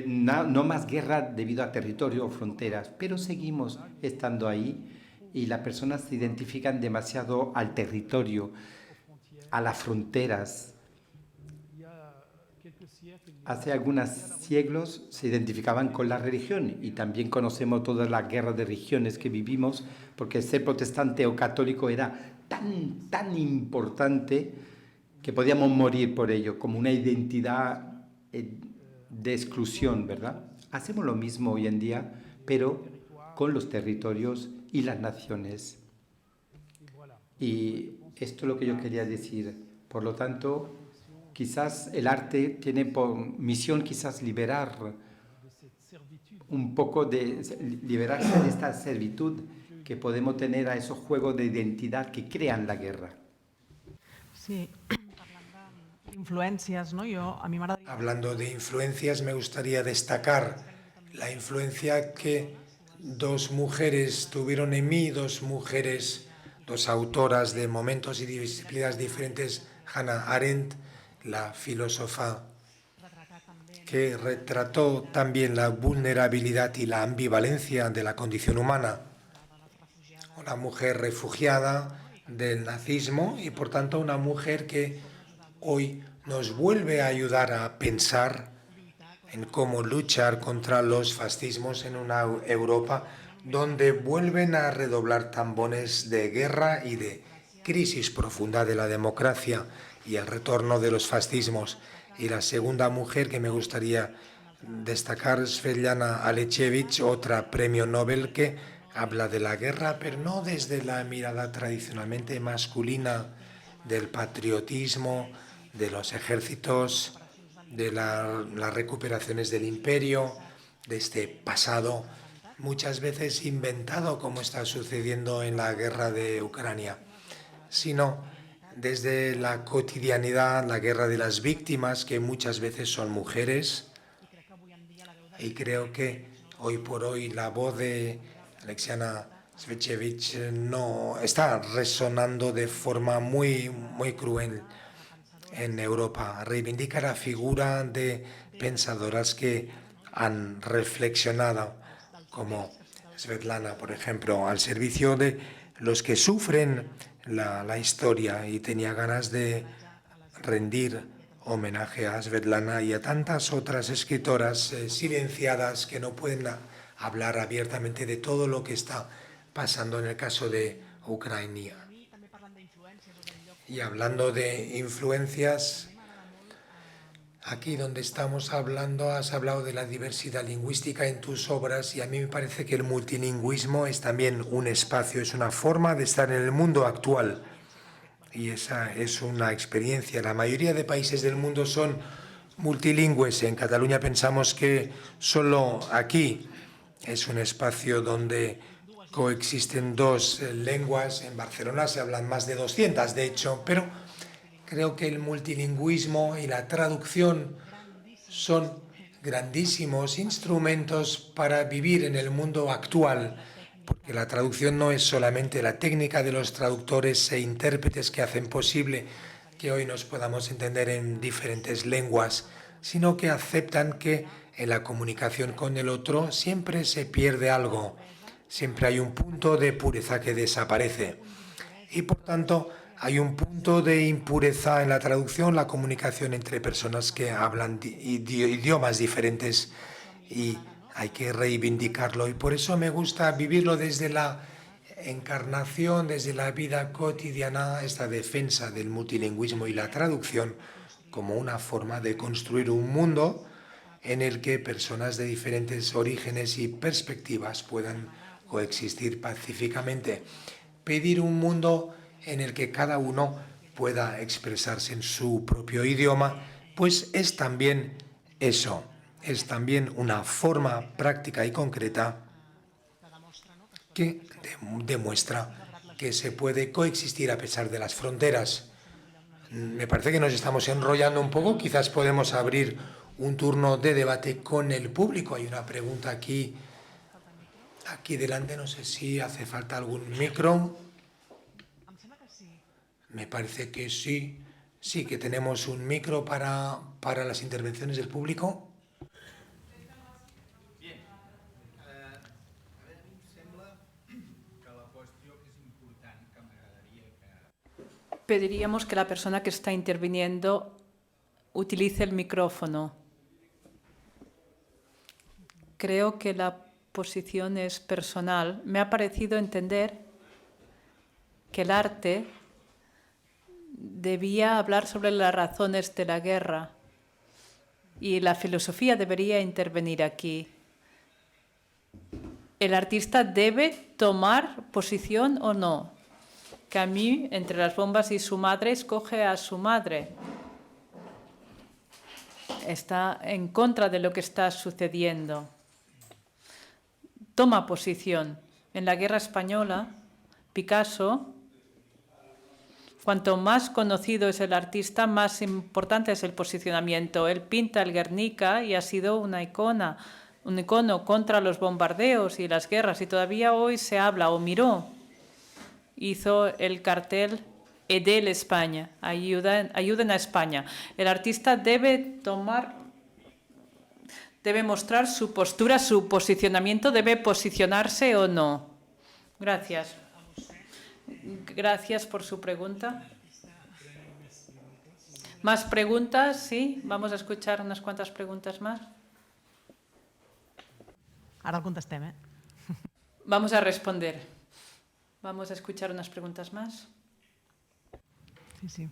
no más guerra debido a territorio o fronteras, pero seguimos estando ahí y las personas se identifican demasiado al territorio, a las fronteras. Hace algunos siglos se identificaban con la religión y también conocemos todas las guerras de religiones que vivimos porque ser protestante o católico era tan importante que podíamos morir por ello, como una identidad de exclusión, ¿verdad? Hacemos lo mismo hoy en día, pero con los territorios y las naciones. Y esto es lo que yo quería decir. Por lo tanto, quizás el arte tiene por misión quizás liberar un poco liberarse de esta servitud que podemos tener a esos juegos de identidad que crean la guerra. Sí, influencias, ¿no? Hablando de influencias, me gustaría destacar la influencia que dos mujeres tuvieron en mí, dos autoras de momentos y disciplinas diferentes, Hannah Arendt, la filósofa que retrató también la vulnerabilidad y la ambivalencia de la condición humana, una mujer refugiada del nazismo y por tanto una mujer que hoy nos vuelve a ayudar a pensar en cómo luchar contra los fascismos en una Europa donde vuelven a redoblar tambores de guerra y de crisis profunda de la democracia y el retorno de los fascismos. Y la segunda mujer que me gustaría destacar es Svetlana Alexievich, otra premio Nobel que habla de la guerra, pero no desde la mirada tradicionalmente masculina del patriotismo, de los ejércitos, de las recuperaciones del imperio, de este pasado muchas veces inventado como está sucediendo en la guerra de Ucrania, sino desde la cotidianidad, la guerra de las víctimas, que muchas veces son mujeres. Y creo que hoy por hoy la voz de Alexiana Svechevich no está resonando de forma muy cruel en Europa. Reivindica la figura de pensadoras que han reflexionado, como Svetlana, por ejemplo, al servicio de los que sufren la historia, y tenía ganas de rendir homenaje a Svetlana y a tantas otras escritoras silenciadas que no pueden hablar abiertamente de todo lo que está pasando en el caso de Ucrania. Y hablando de influencias, aquí donde estamos hablando, has hablado de la diversidad lingüística en tus obras y a mí me parece que el multilingüismo es también un espacio, es una forma de estar en el mundo actual. Y esa es una experiencia. La mayoría de países del mundo son multilingües. En Cataluña pensamos que solo aquí es un espacio donde coexisten dos lenguas. En Barcelona se hablan más de 200, de hecho, pero creo que el multilingüismo y la traducción son grandísimos instrumentos para vivir en el mundo actual, porque la traducción no es solamente la técnica de los traductores e intérpretes que hacen posible que hoy nos podamos entender en diferentes lenguas, sino que aceptan que en la comunicación con el otro siempre se pierde algo, siempre hay un punto de pureza que desaparece. Y por tanto, Hay un punto de impureza en la traducción, la comunicación entre personas que hablan idiomas diferentes, y hay que reivindicarlo. Y por eso me gusta vivirlo desde la encarnación, desde la vida cotidiana, esta defensa del multilingüismo y la traducción como una forma de construir un mundo en el que personas de diferentes orígenes y perspectivas puedan coexistir pacíficamente. Pedir un mundo en el que cada uno pueda expresarse en su propio idioma, pues es también eso, es también una forma práctica y concreta que demuestra que se puede coexistir a pesar de las fronteras. Me parece que nos estamos enrollando un poco, quizás podemos abrir un turno de debate con el público. Hay una pregunta aquí delante, no sé si hace falta algún micro. Me parece que sí, que tenemos un micro para las intervenciones del público. Pediríamos que la persona que está interviniendo utilice el micrófono. Creo que la posición es personal. Me ha parecido entender que el arte debía hablar sobre las razones de la guerra y la filosofía debería intervenir aquí. ¿El artista debe tomar posición o no? Camus, entre las bombas y su madre, escoge a su madre. Está en contra de lo que está sucediendo. Toma posición. En la guerra española, Picasso, cuanto más conocido es el artista, más importante es el posicionamiento. Él pinta el Guernica y ha sido un icono contra los bombardeos y las guerras. Y todavía hoy se habla, o Miró hizo el cartel Edel España, ayuden a España. El artista debe mostrar su postura, su posicionamiento, debe posicionarse o no. Gracias. Gracias por su pregunta. ¿Más preguntas? Sí, vamos a escuchar unas cuantas preguntas más. Ara el contestem, eh? Vamos a responder. Vamos a escuchar unas preguntas más. Sí, sí.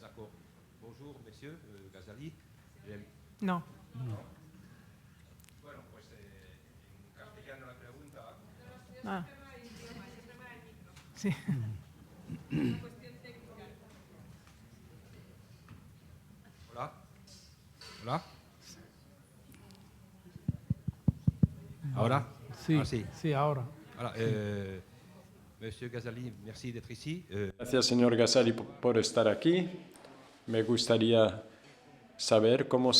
D'accord. Bonjour, monsieur Ghazali. No. Bueno, pues en castellano la pregunta. Ah. Sí. Hola. Hola. ¿Ahora? Sí, Ah, sí. sí, ahora. Voilà, monsieur Ghazali, merci d'être ici. Gracias, señor Ghazali, por estar aquí. Me gustaría saber cómo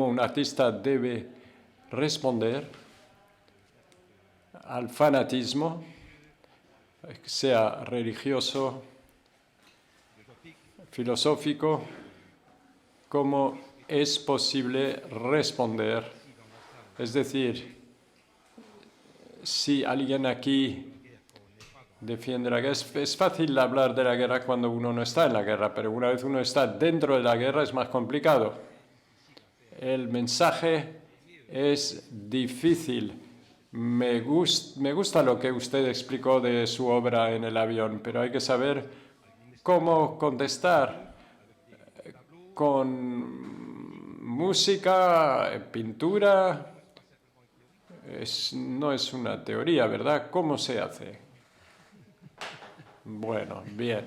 un artista debe responder al fanatismo, sea religioso, filosófico, cómo es posible responder. Es decir, si alguien aquí defiende la guerra, es fácil hablar de la guerra cuando uno no está en la guerra, pero una vez uno está dentro de la guerra es más complicado. El mensaje es difícil. Me gusta lo que usted explicó de su obra en el avión, pero hay que saber cómo contestar con música, pintura. No es una teoría, ¿verdad? ¿Cómo se hace? Bueno, bien.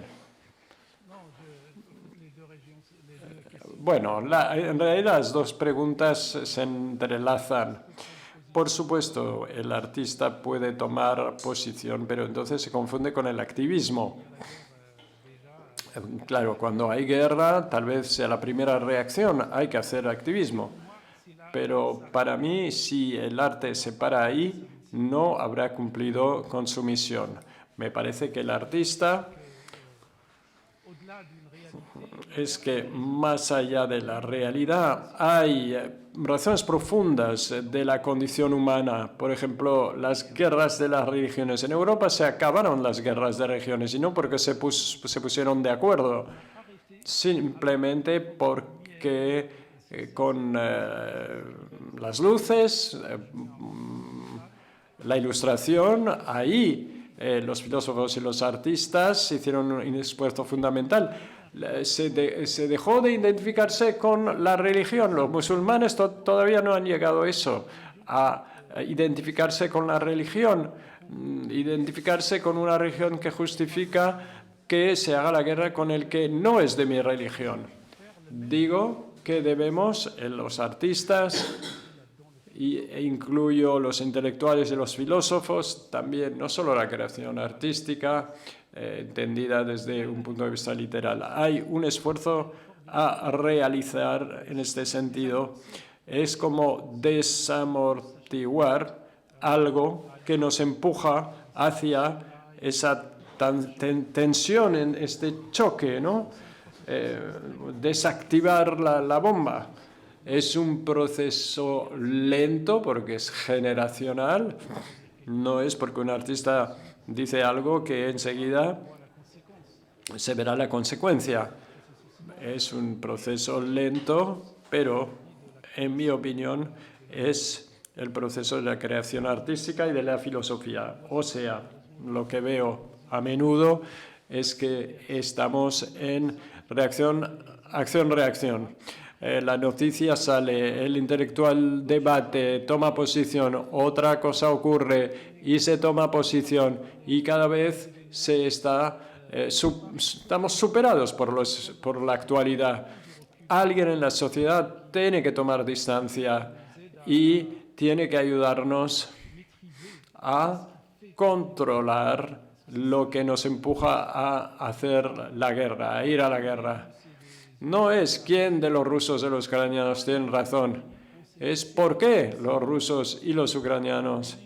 Bueno, en realidad las dos preguntas se entrelazan. Por supuesto, el artista puede tomar posición, pero entonces se confunde con el activismo. Claro, cuando hay guerra, tal vez sea la primera reacción, hay que hacer activismo. Pero para mí, si el arte se para ahí, no habrá cumplido con su misión. Me parece que el artista es que más allá de la realidad hay razones profundas de la condición humana. Por ejemplo, las guerras de las religiones. En Europa se acabaron las guerras de religiones y no porque se pusieron de acuerdo, simplemente porque con las luces, la ilustración, ahí los filósofos y los artistas hicieron un esfuerzo fundamental. Se dejó de identificarse con la religión. Los musulmanes todavía no han llegado a eso, a identificarse con la religión, identificarse con una religión que justifica que se haga la guerra con el que no es de mi religión. Digo que debemos, los artistas, e incluyo los intelectuales y los filósofos, también no solo la creación artística, entendida desde un punto de vista literal. Hay un esfuerzo a realizar en este sentido. Es como desamortiguar algo que nos empuja hacia esa tensión, en este choque, ¿no? Desactivar la bomba. Es un proceso lento porque es generacional. No es porque un artista dice algo que enseguida se verá la consecuencia. Es un proceso lento, pero en mi opinión es el proceso de la creación artística y de la filosofía. O sea, lo que veo a menudo es que estamos en acción-reacción. La noticia sale, el intelectual debate, toma posición, otra cosa ocurre y se toma posición y cada vez estamos superados por la actualidad. Alguien en la sociedad tiene que tomar distancia y tiene que ayudarnos a controlar lo que nos empuja a hacer la guerra, a ir a la guerra. No es quién de los rusos y los ucranianos tienen razón, es por qué los rusos y los ucranianos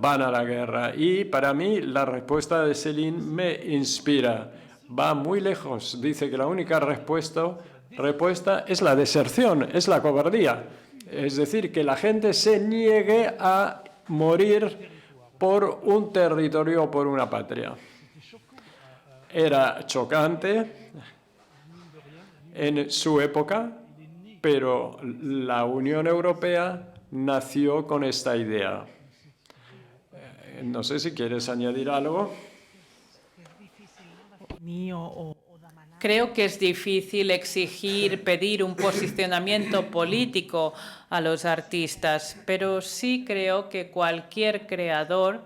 van a la guerra. Y para mí la respuesta de Céline me inspira. Va muy lejos. Dice que la única respuesta es la deserción, es la cobardía. Es decir, que la gente se niegue a morir por un territorio o por una patria. Era chocante en su época, pero la Unión Europea nació con esta idea. No sé si quieres añadir algo. Creo que es difícil exigir, pedir un posicionamiento político a los artistas, pero sí creo que cualquier creador,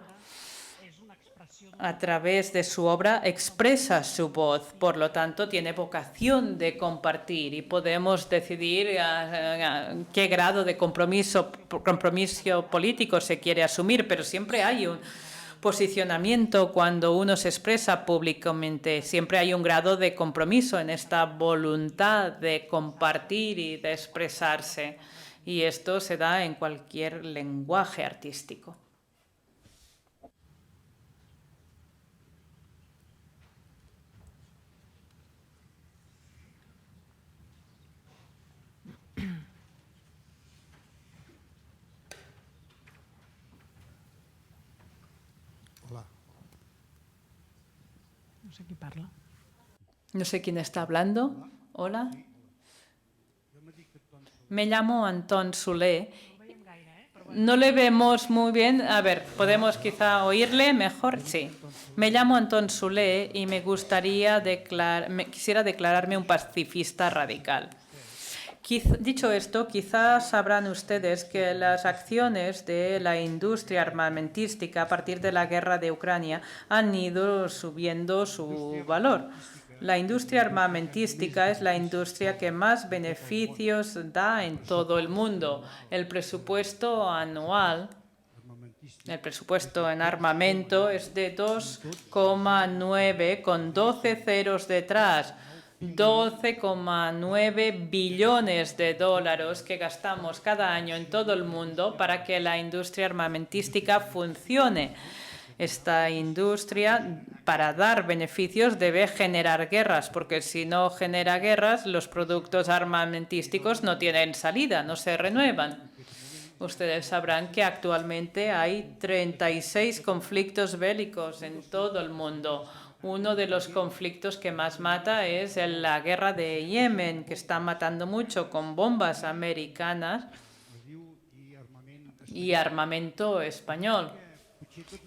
a través de su obra, expresa su voz. Por lo tanto, tiene vocación de compartir y podemos decidir qué grado de compromiso político se quiere asumir, pero siempre hay un posicionamiento cuando uno se expresa públicamente. Siempre hay un grado de compromiso en esta voluntad de compartir y de expresarse. Y esto se da en cualquier lenguaje artístico. No sé quién está hablando. Hola. Me llamo Anton Soler. No le vemos muy bien. A ver, ¿podemos quizá oírle mejor? Sí. Me llamo Anton Soler y quisiera declararme un pacifista radical. Dicho esto, quizás sabrán ustedes que las acciones de la industria armamentística a partir de la guerra de Ucrania han ido subiendo su valor. La industria armamentística es la industria que más beneficios da en todo el mundo. El presupuesto anual, el presupuesto en armamento es de 2,9 con 12 ceros detrás. 12,9 billones de dólares que gastamos cada año en todo el mundo para que la industria armamentística funcione. Esta industria, para dar beneficios, debe generar guerras, porque si no genera guerras, los productos armamentísticos no tienen salida, no se renuevan. Ustedes sabrán que actualmente hay 36 conflictos bélicos en todo el mundo. Uno de los conflictos que más mata es la guerra de Yemen, que está matando mucho con bombas americanas y armamento español.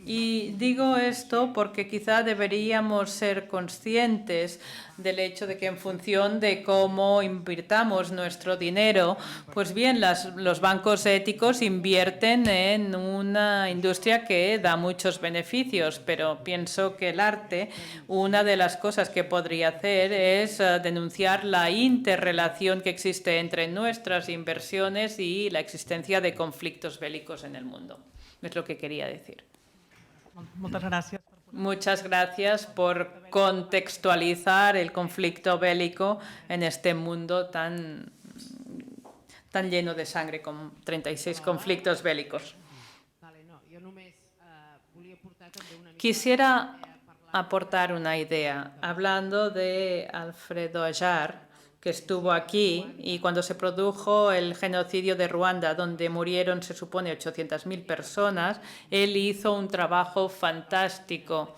Y digo esto porque quizá deberíamos ser conscientes del hecho de que en función de cómo invirtamos nuestro dinero, pues bien, los bancos éticos invierten en una industria que da muchos beneficios, pero pienso que el arte, una de las cosas que podría hacer es denunciar la interrelación que existe entre nuestras inversiones y la existencia de conflictos bélicos en el mundo. Es lo que quería decir. Muchas gracias por contextualizar el conflicto bélico en este mundo tan lleno de sangre, con 36 conflictos bélicos. Quisiera aportar una idea, hablando de Alfredo Ajar, que estuvo aquí, y cuando se produjo el genocidio de Ruanda, donde murieron, se supone, 800.000 personas, él hizo un trabajo fantástico.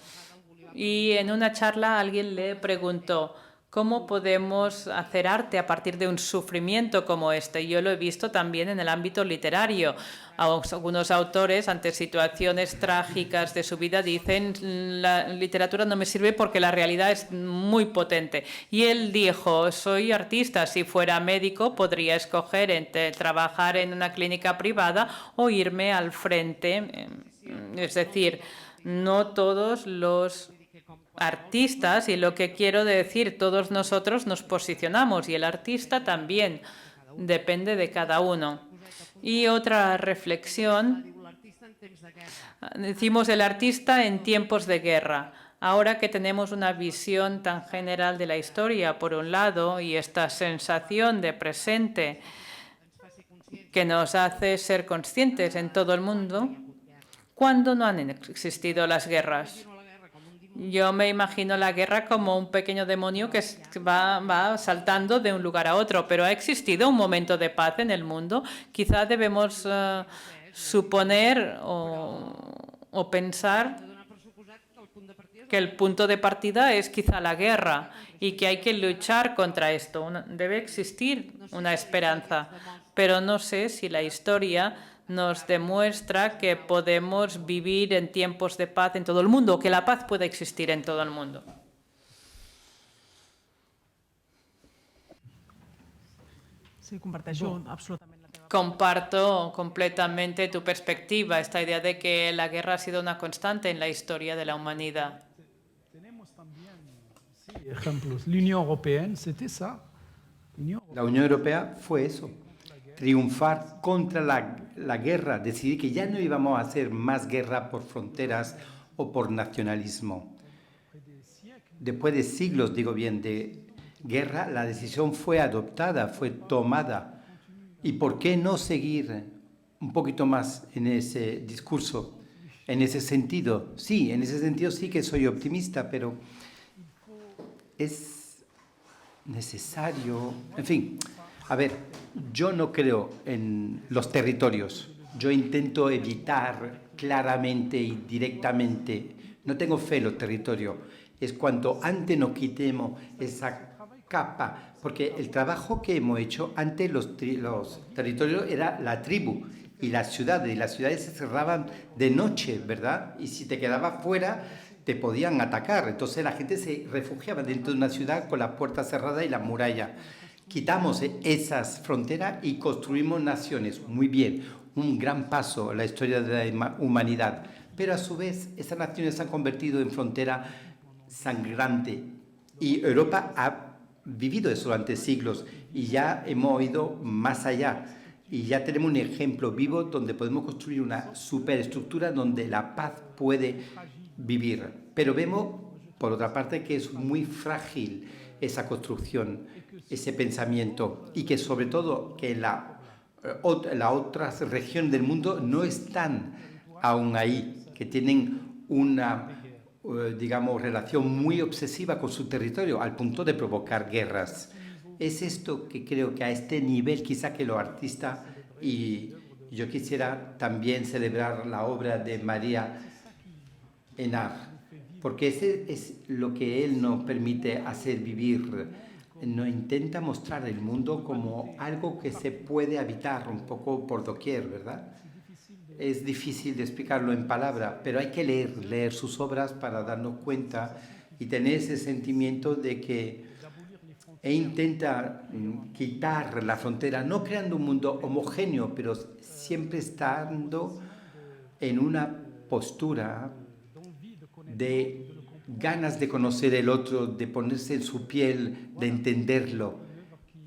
Y en una charla alguien le preguntó, ¿cómo podemos hacer arte a partir de un sufrimiento como este? Yo lo he visto también en el ámbito literario. Algunos autores, ante situaciones trágicas de su vida, dicen la literatura no me sirve porque la realidad es muy potente. Y él dijo, soy artista, si fuera médico podría escoger entre trabajar en una clínica privada o irme al frente. Es decir, no todos los artistas, y lo que quiero decir, todos nosotros nos posicionamos y el artista también, depende de cada uno. Y otra reflexión, decimos el artista en tiempos de guerra. Ahora que tenemos una visión tan general de la historia, por un lado, y esta sensación de presente que nos hace ser conscientes en todo el mundo, ¿cuándo no han existido las guerras? Yo me imagino la guerra como un pequeño demonio que va saltando de un lugar a otro, pero ¿ha existido un momento de paz en el mundo? Quizá debemos suponer o pensar que el punto de partida es quizá la guerra y que hay que luchar contra esto. Debe existir una esperanza, pero no sé si la historia nos demuestra que podemos vivir en tiempos de paz en todo el mundo, que la paz puede existir en todo el mundo. Sí, comparteixo absolutament. Comparto completamente tu perspectiva, esta idea de que la guerra ha sido una constante en la historia de la humanidad. Tenemos también ejemplos. La Unión Europea, c'était ça. La Unión Europea fue eso. Triunfar contra la guerra, decidir que ya no íbamos a hacer más guerra por fronteras o por nacionalismo. Después de siglos, digo bien, de guerra, la decisión fue adoptada, fue tomada. ¿Y por qué no seguir un poquito más en ese discurso, en ese sentido? Sí, en ese sentido sí que soy optimista, pero es necesario, en fin. A ver, yo no creo en los territorios. Yo intento evitar claramente y directamente. No tengo fe en los territorios. Es cuanto antes nos quitemos esa capa. Porque el trabajo que hemos hecho, antes los territorios era la tribu y las ciudades se cerraban de noche, ¿verdad? Y si te quedabas fuera, te podían atacar. Entonces la gente se refugiaba dentro de una ciudad con las puertas cerradas y las murallas. Quitamos esas fronteras y construimos naciones. Muy bien, un gran paso en la historia de la humanidad. Pero a su vez, esas naciones se han convertido en frontera sangrante. Y Europa ha vivido eso durante siglos y ya hemos ido más allá. Y ya tenemos un ejemplo vivo donde podemos construir una superestructura donde la paz puede vivir. Pero vemos por otra parte, que es muy frágil esa construcción, ese pensamiento, y que sobre todo que la otras regiones del mundo no están aún ahí, que tienen una, digamos, relación muy obsesiva con su territorio, al punto de provocar guerras. Es esto que creo que a este nivel, quizá que los artistas, y yo quisiera también celebrar la obra de María Enar, porque ese es lo que él nos permite hacer vivir. Nos intenta mostrar el mundo como algo que se puede habitar un poco por doquier, ¿verdad? Es difícil de explicarlo en palabras, pero hay que leer sus obras para darnos cuenta y tener ese sentimiento de que intenta quitar la frontera, no creando un mundo homogéneo, pero siempre estando en una postura de ganas de conocer el otro, de ponerse en su piel, de entenderlo.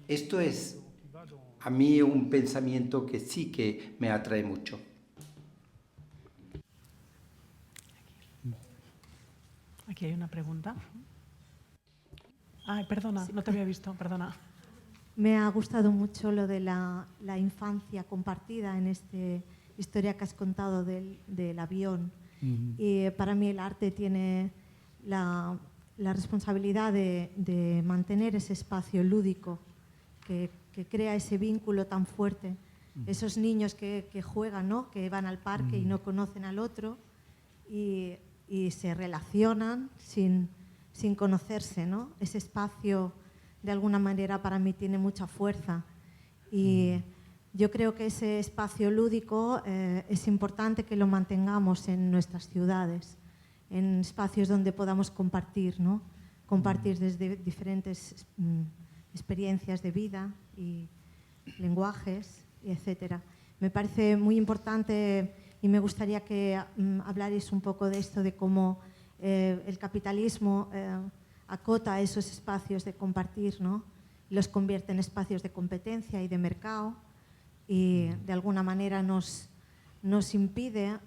Esto es a mí un pensamiento que sí que me atrae mucho. Aquí hay una pregunta. Ay, perdona, no te había visto, perdona. Me ha gustado mucho lo de la infancia compartida en esta historia que has contado del avión. Y para mí el arte tiene la responsabilidad de mantener ese espacio lúdico que crea ese vínculo tan fuerte. Esos niños que juegan, ¿no? Que van al parque y no conocen al otro y se relacionan sin conocerse, ¿no? Ese espacio, de alguna manera, para mí tiene mucha fuerza. Y yo creo que ese espacio lúdico es importante que lo mantengamos en nuestras ciudades, en espacios donde podamos compartir, ¿no? Compartir desde diferentes experiencias de vida y lenguajes, etc. Me parece muy importante y me gustaría que hablarais un poco de esto, de cómo el capitalismo acota esos espacios de compartir, ¿no? Los convierte en espacios de competencia y de mercado y de alguna manera nos impide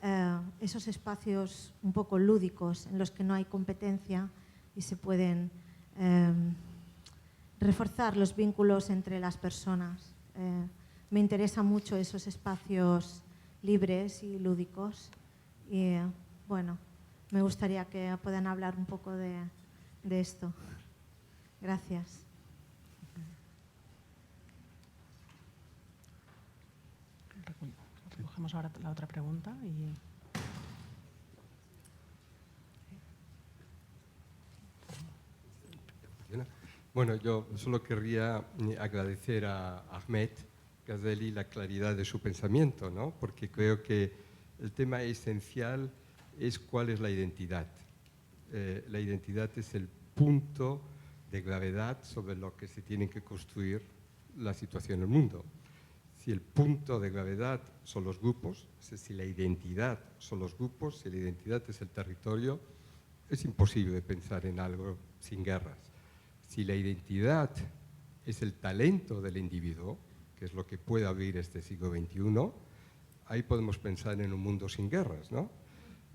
esos espacios un poco lúdicos en los que no hay competencia y se pueden reforzar los vínculos entre las personas. Me interesan mucho esos espacios libres y lúdicos y bueno, me gustaría que puedan hablar un poco de esto. Gracias. Recogemos ahora la otra pregunta. Bueno, yo solo querría agradecer a Ahmed Ghazali la claridad de su pensamiento, ¿no? Porque creo que el tema esencial es cuál es la identidad. La identidad es el punto de gravedad sobre lo que se tiene que construir la situación en el mundo. Si el punto de gravedad son los grupos, si la identidad son los grupos, si la identidad es el territorio, es imposible pensar en algo sin guerras. Si la identidad es el talento del individuo, que es lo que puede abrir este siglo XXI, ahí podemos pensar en un mundo sin guerras, ¿no?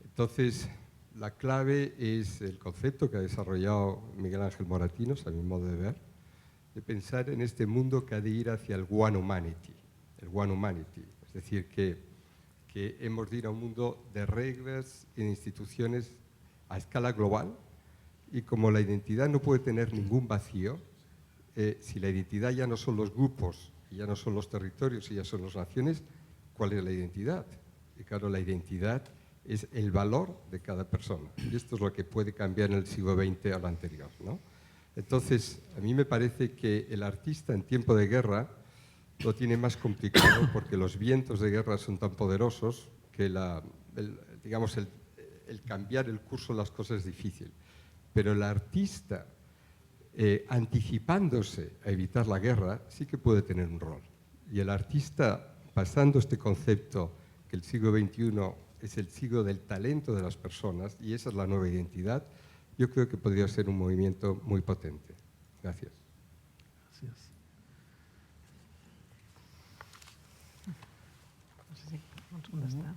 Entonces, la clave es el concepto que ha desarrollado Miguel Ángel Moratinos, a mi modo de ver, de pensar en este mundo que ha de ir hacia el one humanity, es decir, que hemos de ir a un mundo de reglas y de instituciones a escala global, y como la identidad no puede tener ningún vacío, si la identidad ya no son los grupos, y ya no son los territorios, y ya son las naciones, ¿cuál es la identidad? Y claro, la identidad es el valor de cada persona. Y esto es lo que puede cambiar en el siglo XX a lo anterior, ¿no? Entonces, a mí me parece que el artista en tiempo de guerra lo tiene más complicado porque los vientos de guerra son tan poderosos que digamos, el cambiar el curso de las cosas es difícil. Pero el artista, anticipándose a evitar la guerra, sí que puede tener un rol. Y el artista, pasando este concepto que el siglo XXI es el siglo del talento de las personas, y esa es la nueva identidad, yo creo que podría ser un movimiento muy potente. Gracias. Gracias. No sé si ens contestar.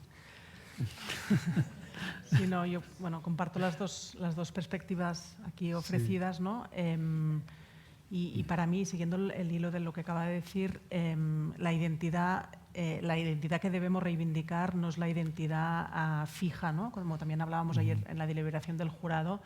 Sí, no, yo comparto las dos perspectivas aquí ofrecidas, sí. ¿No? Y para mí, siguiendo el hilo de lo que acaba de decir, la identidad que debemos reivindicar no es la identidad fija, ¿no? Como también hablábamos ayer en la deliberación del jurado,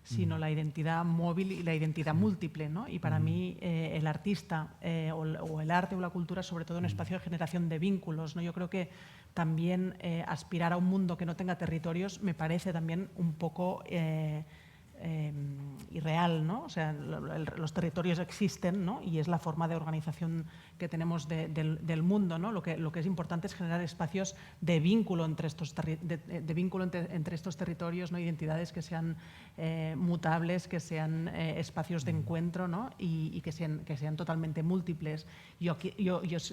sino la identidad móvil y la identidad múltiple, ¿no? Y para mí el artista o el arte o la cultura, sobre todo un espacio de generación de vínculos, ¿no? Yo creo que también aspirar a un mundo que no tenga territorios me parece también un poco irreal, ¿no? O sea, los territorios existen, ¿no? Y es la forma de organización que tenemos del mundo, ¿no? Lo que es importante es generar espacios de vínculo entre estos territorios, ¿no? Identidades que sean mutables, que sean espacios de encuentro, ¿no? Y que sean totalmente múltiples. Yo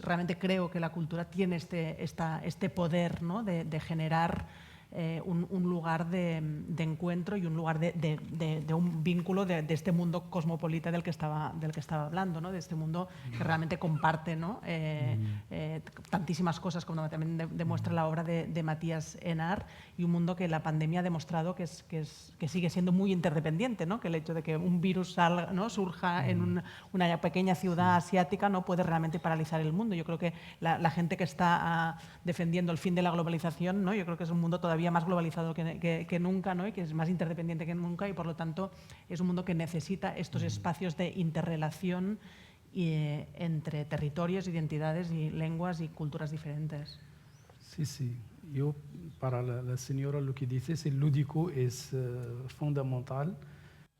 realmente creo que la cultura tiene este poder, ¿no? de generar un lugar de encuentro y un lugar de un vínculo de este mundo cosmopolita del que estaba hablando, ¿no? De este mundo que realmente comparte, ¿no? Tantísimas cosas, como también demuestra la obra de Matías Enar, y un mundo que la pandemia ha demostrado que sigue siendo muy interdependiente, ¿no? Que el hecho de que un virus surja en una pequeña ciudad asiática no puede realmente paralizar el mundo. Yo creo que la gente que está defendiendo el fin de la globalización, ¿no? Yo creo que es un mundo todavía más globalizado que nunca, ¿no? Y que es más interdependiente que nunca, y por lo tanto es un mundo que necesita estos espacios de interrelación entre territorios, identidades y lenguas y culturas diferentes. Sí. Yo, para la señora, lo que dice es el lúdico es fundamental.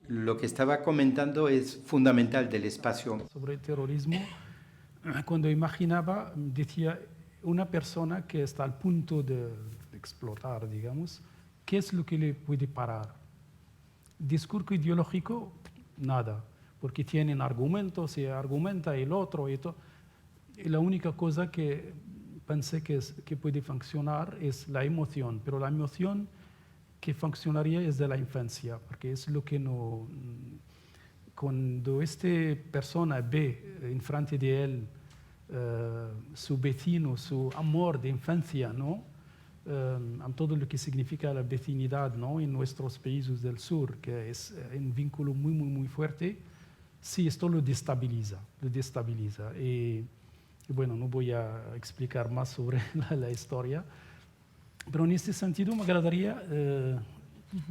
Lo que estaba comentando es fundamental del espacio. Sobre el terrorismo, cuando imaginaba, decía, una persona que está al punto de explotar, digamos, ¿qué es lo que le puede parar? Discurso ideológico, nada, porque tienen argumentos, se argumenta el otro y todo. Y la única cosa que pensé que puede funcionar es la emoción, pero la emoción que funcionaría es de la infancia, porque es lo que no... Cuando esta persona ve enfrente de él su vecino, su amor de infancia, ¿no? Todo lo que significa la vecinidad, ¿no? En nuestros países del sur, que es un vínculo muy, muy, muy fuerte, sí, esto lo destabiliza. Y bueno, no voy a explicar más sobre la historia, pero en este sentido me agradaría,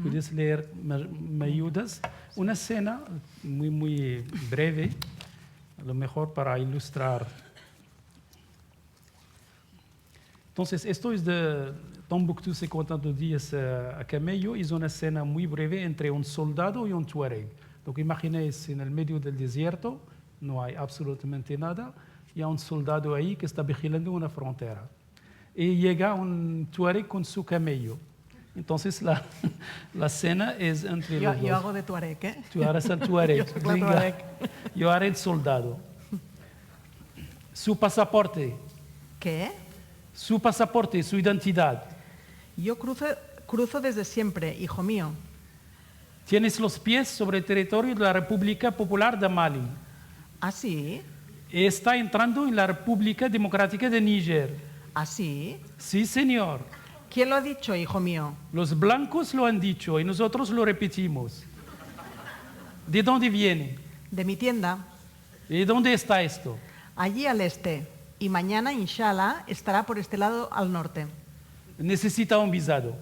puedes leer, me ayudas, una escena muy, muy breve, a lo mejor para ilustrar. Entonces, esto es de Tombuctú, 52 días a camello, es una escena muy breve entre un soldado y un tuareg. Lo que imaginéis en el medio del desierto, no hay absolutamente nada, y hay un soldado ahí que está vigilando una frontera. Y llega un tuareg con su camello. Entonces, la escena es entre los dos. Yo hago de tuareg, ¿eh? Tú harás el tuareg. Tuareg. Yo haré el soldado. Su pasaporte. ¿Qué? Su pasaporte, su identidad. Yo cruzo desde siempre, hijo mío. Tienes los pies sobre el territorio de la República Popular de Mali. ¿Ah, sí? Está entrando en la República Democrática de Níger. ¿Ah, sí? Sí, señor. ¿Quién lo ha dicho, hijo mío? Los blancos lo han dicho y nosotros lo repetimos. ¿De dónde viene? De mi tienda. ¿Y dónde está esto? Allí al este. Y mañana, inshallah, estará por este lado al norte. Necesita un visado.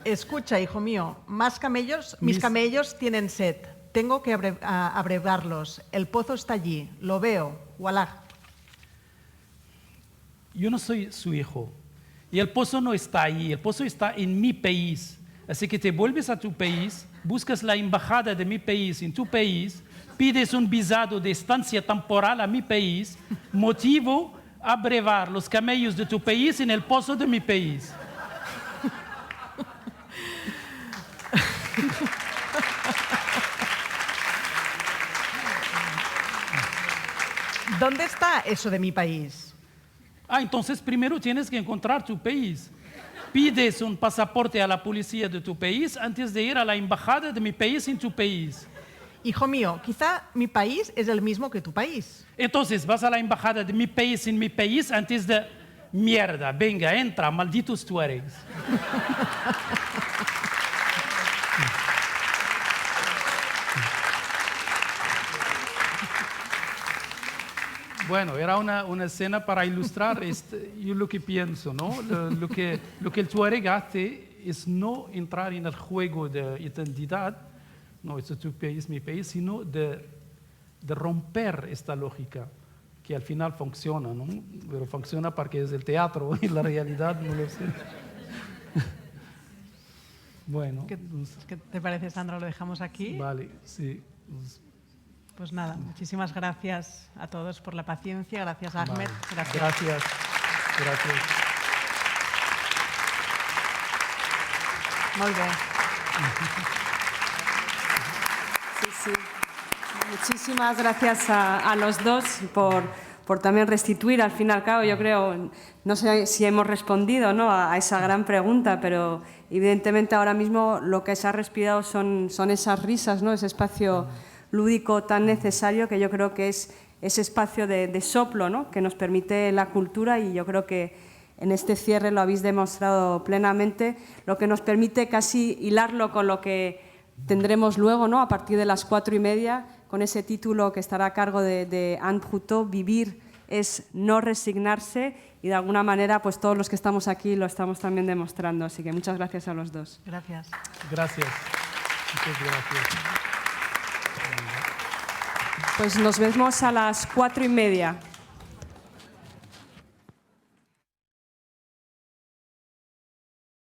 Escucha, hijo mío, mis camellos tienen sed. Tengo que abrevarlos. El pozo está allí. Lo veo. Wallah. Yo no soy su hijo. Y el pozo no está ahí. El pozo está en mi país. Así que te vuelves a tu país, buscas la embajada de mi país en tu país, pides un visado de estancia temporal a mi país, motivo abrevar los camellos de tu país en el pozo de mi país. ¿Dónde está eso de mi país? Entonces primero tienes que encontrar tu país. Pides un pasaporte a la policía de tu país antes de ir a la embajada de mi país en tu país. Hijo mío, quizá mi país es el mismo que tu país. Entonces vas a la embajada de mi país en mi país antes de... Mierda, venga, entra, malditos tuaregs. Bueno, era una escena para ilustrar yo lo que pienso, ¿no? Lo que el Tuareg hace es no entrar en el juego de identidad, no, es tu país, mi país, sino de romper esta lógica que al final funciona, ¿no? Pero funciona porque es el teatro y la realidad no lo sé. Bueno. ¿Qué te parece, Sandra? ¿Lo dejamos aquí? Vale, sí. Pues nada, muchísimas gracias a todos por la paciencia. Gracias, Ahmed. Vale. Gracias. Muy bien. Sí. Muchísimas gracias a los dos por también restituir, al fin y al cabo, yo creo, no sé si hemos respondido, ¿no?, a esa gran pregunta, pero evidentemente ahora mismo lo que se ha respirado son esas risas, ¿no?, ese espacio lúdico tan necesario que yo creo que es ese espacio de soplo, ¿no?, que nos permite la cultura, y yo creo que en este cierre lo habéis demostrado plenamente, lo que nos permite casi hilarlo con lo que tendremos luego, ¿no?, a partir de las 4:30, con ese título que estará a cargo de Anne Proutot, Vivir es no resignarse, y de alguna manera pues todos los que estamos aquí lo estamos también demostrando. Así que muchas gracias a los dos. Gracias. Gracias. Muchas gracias. Pues nos vemos a las 4:30.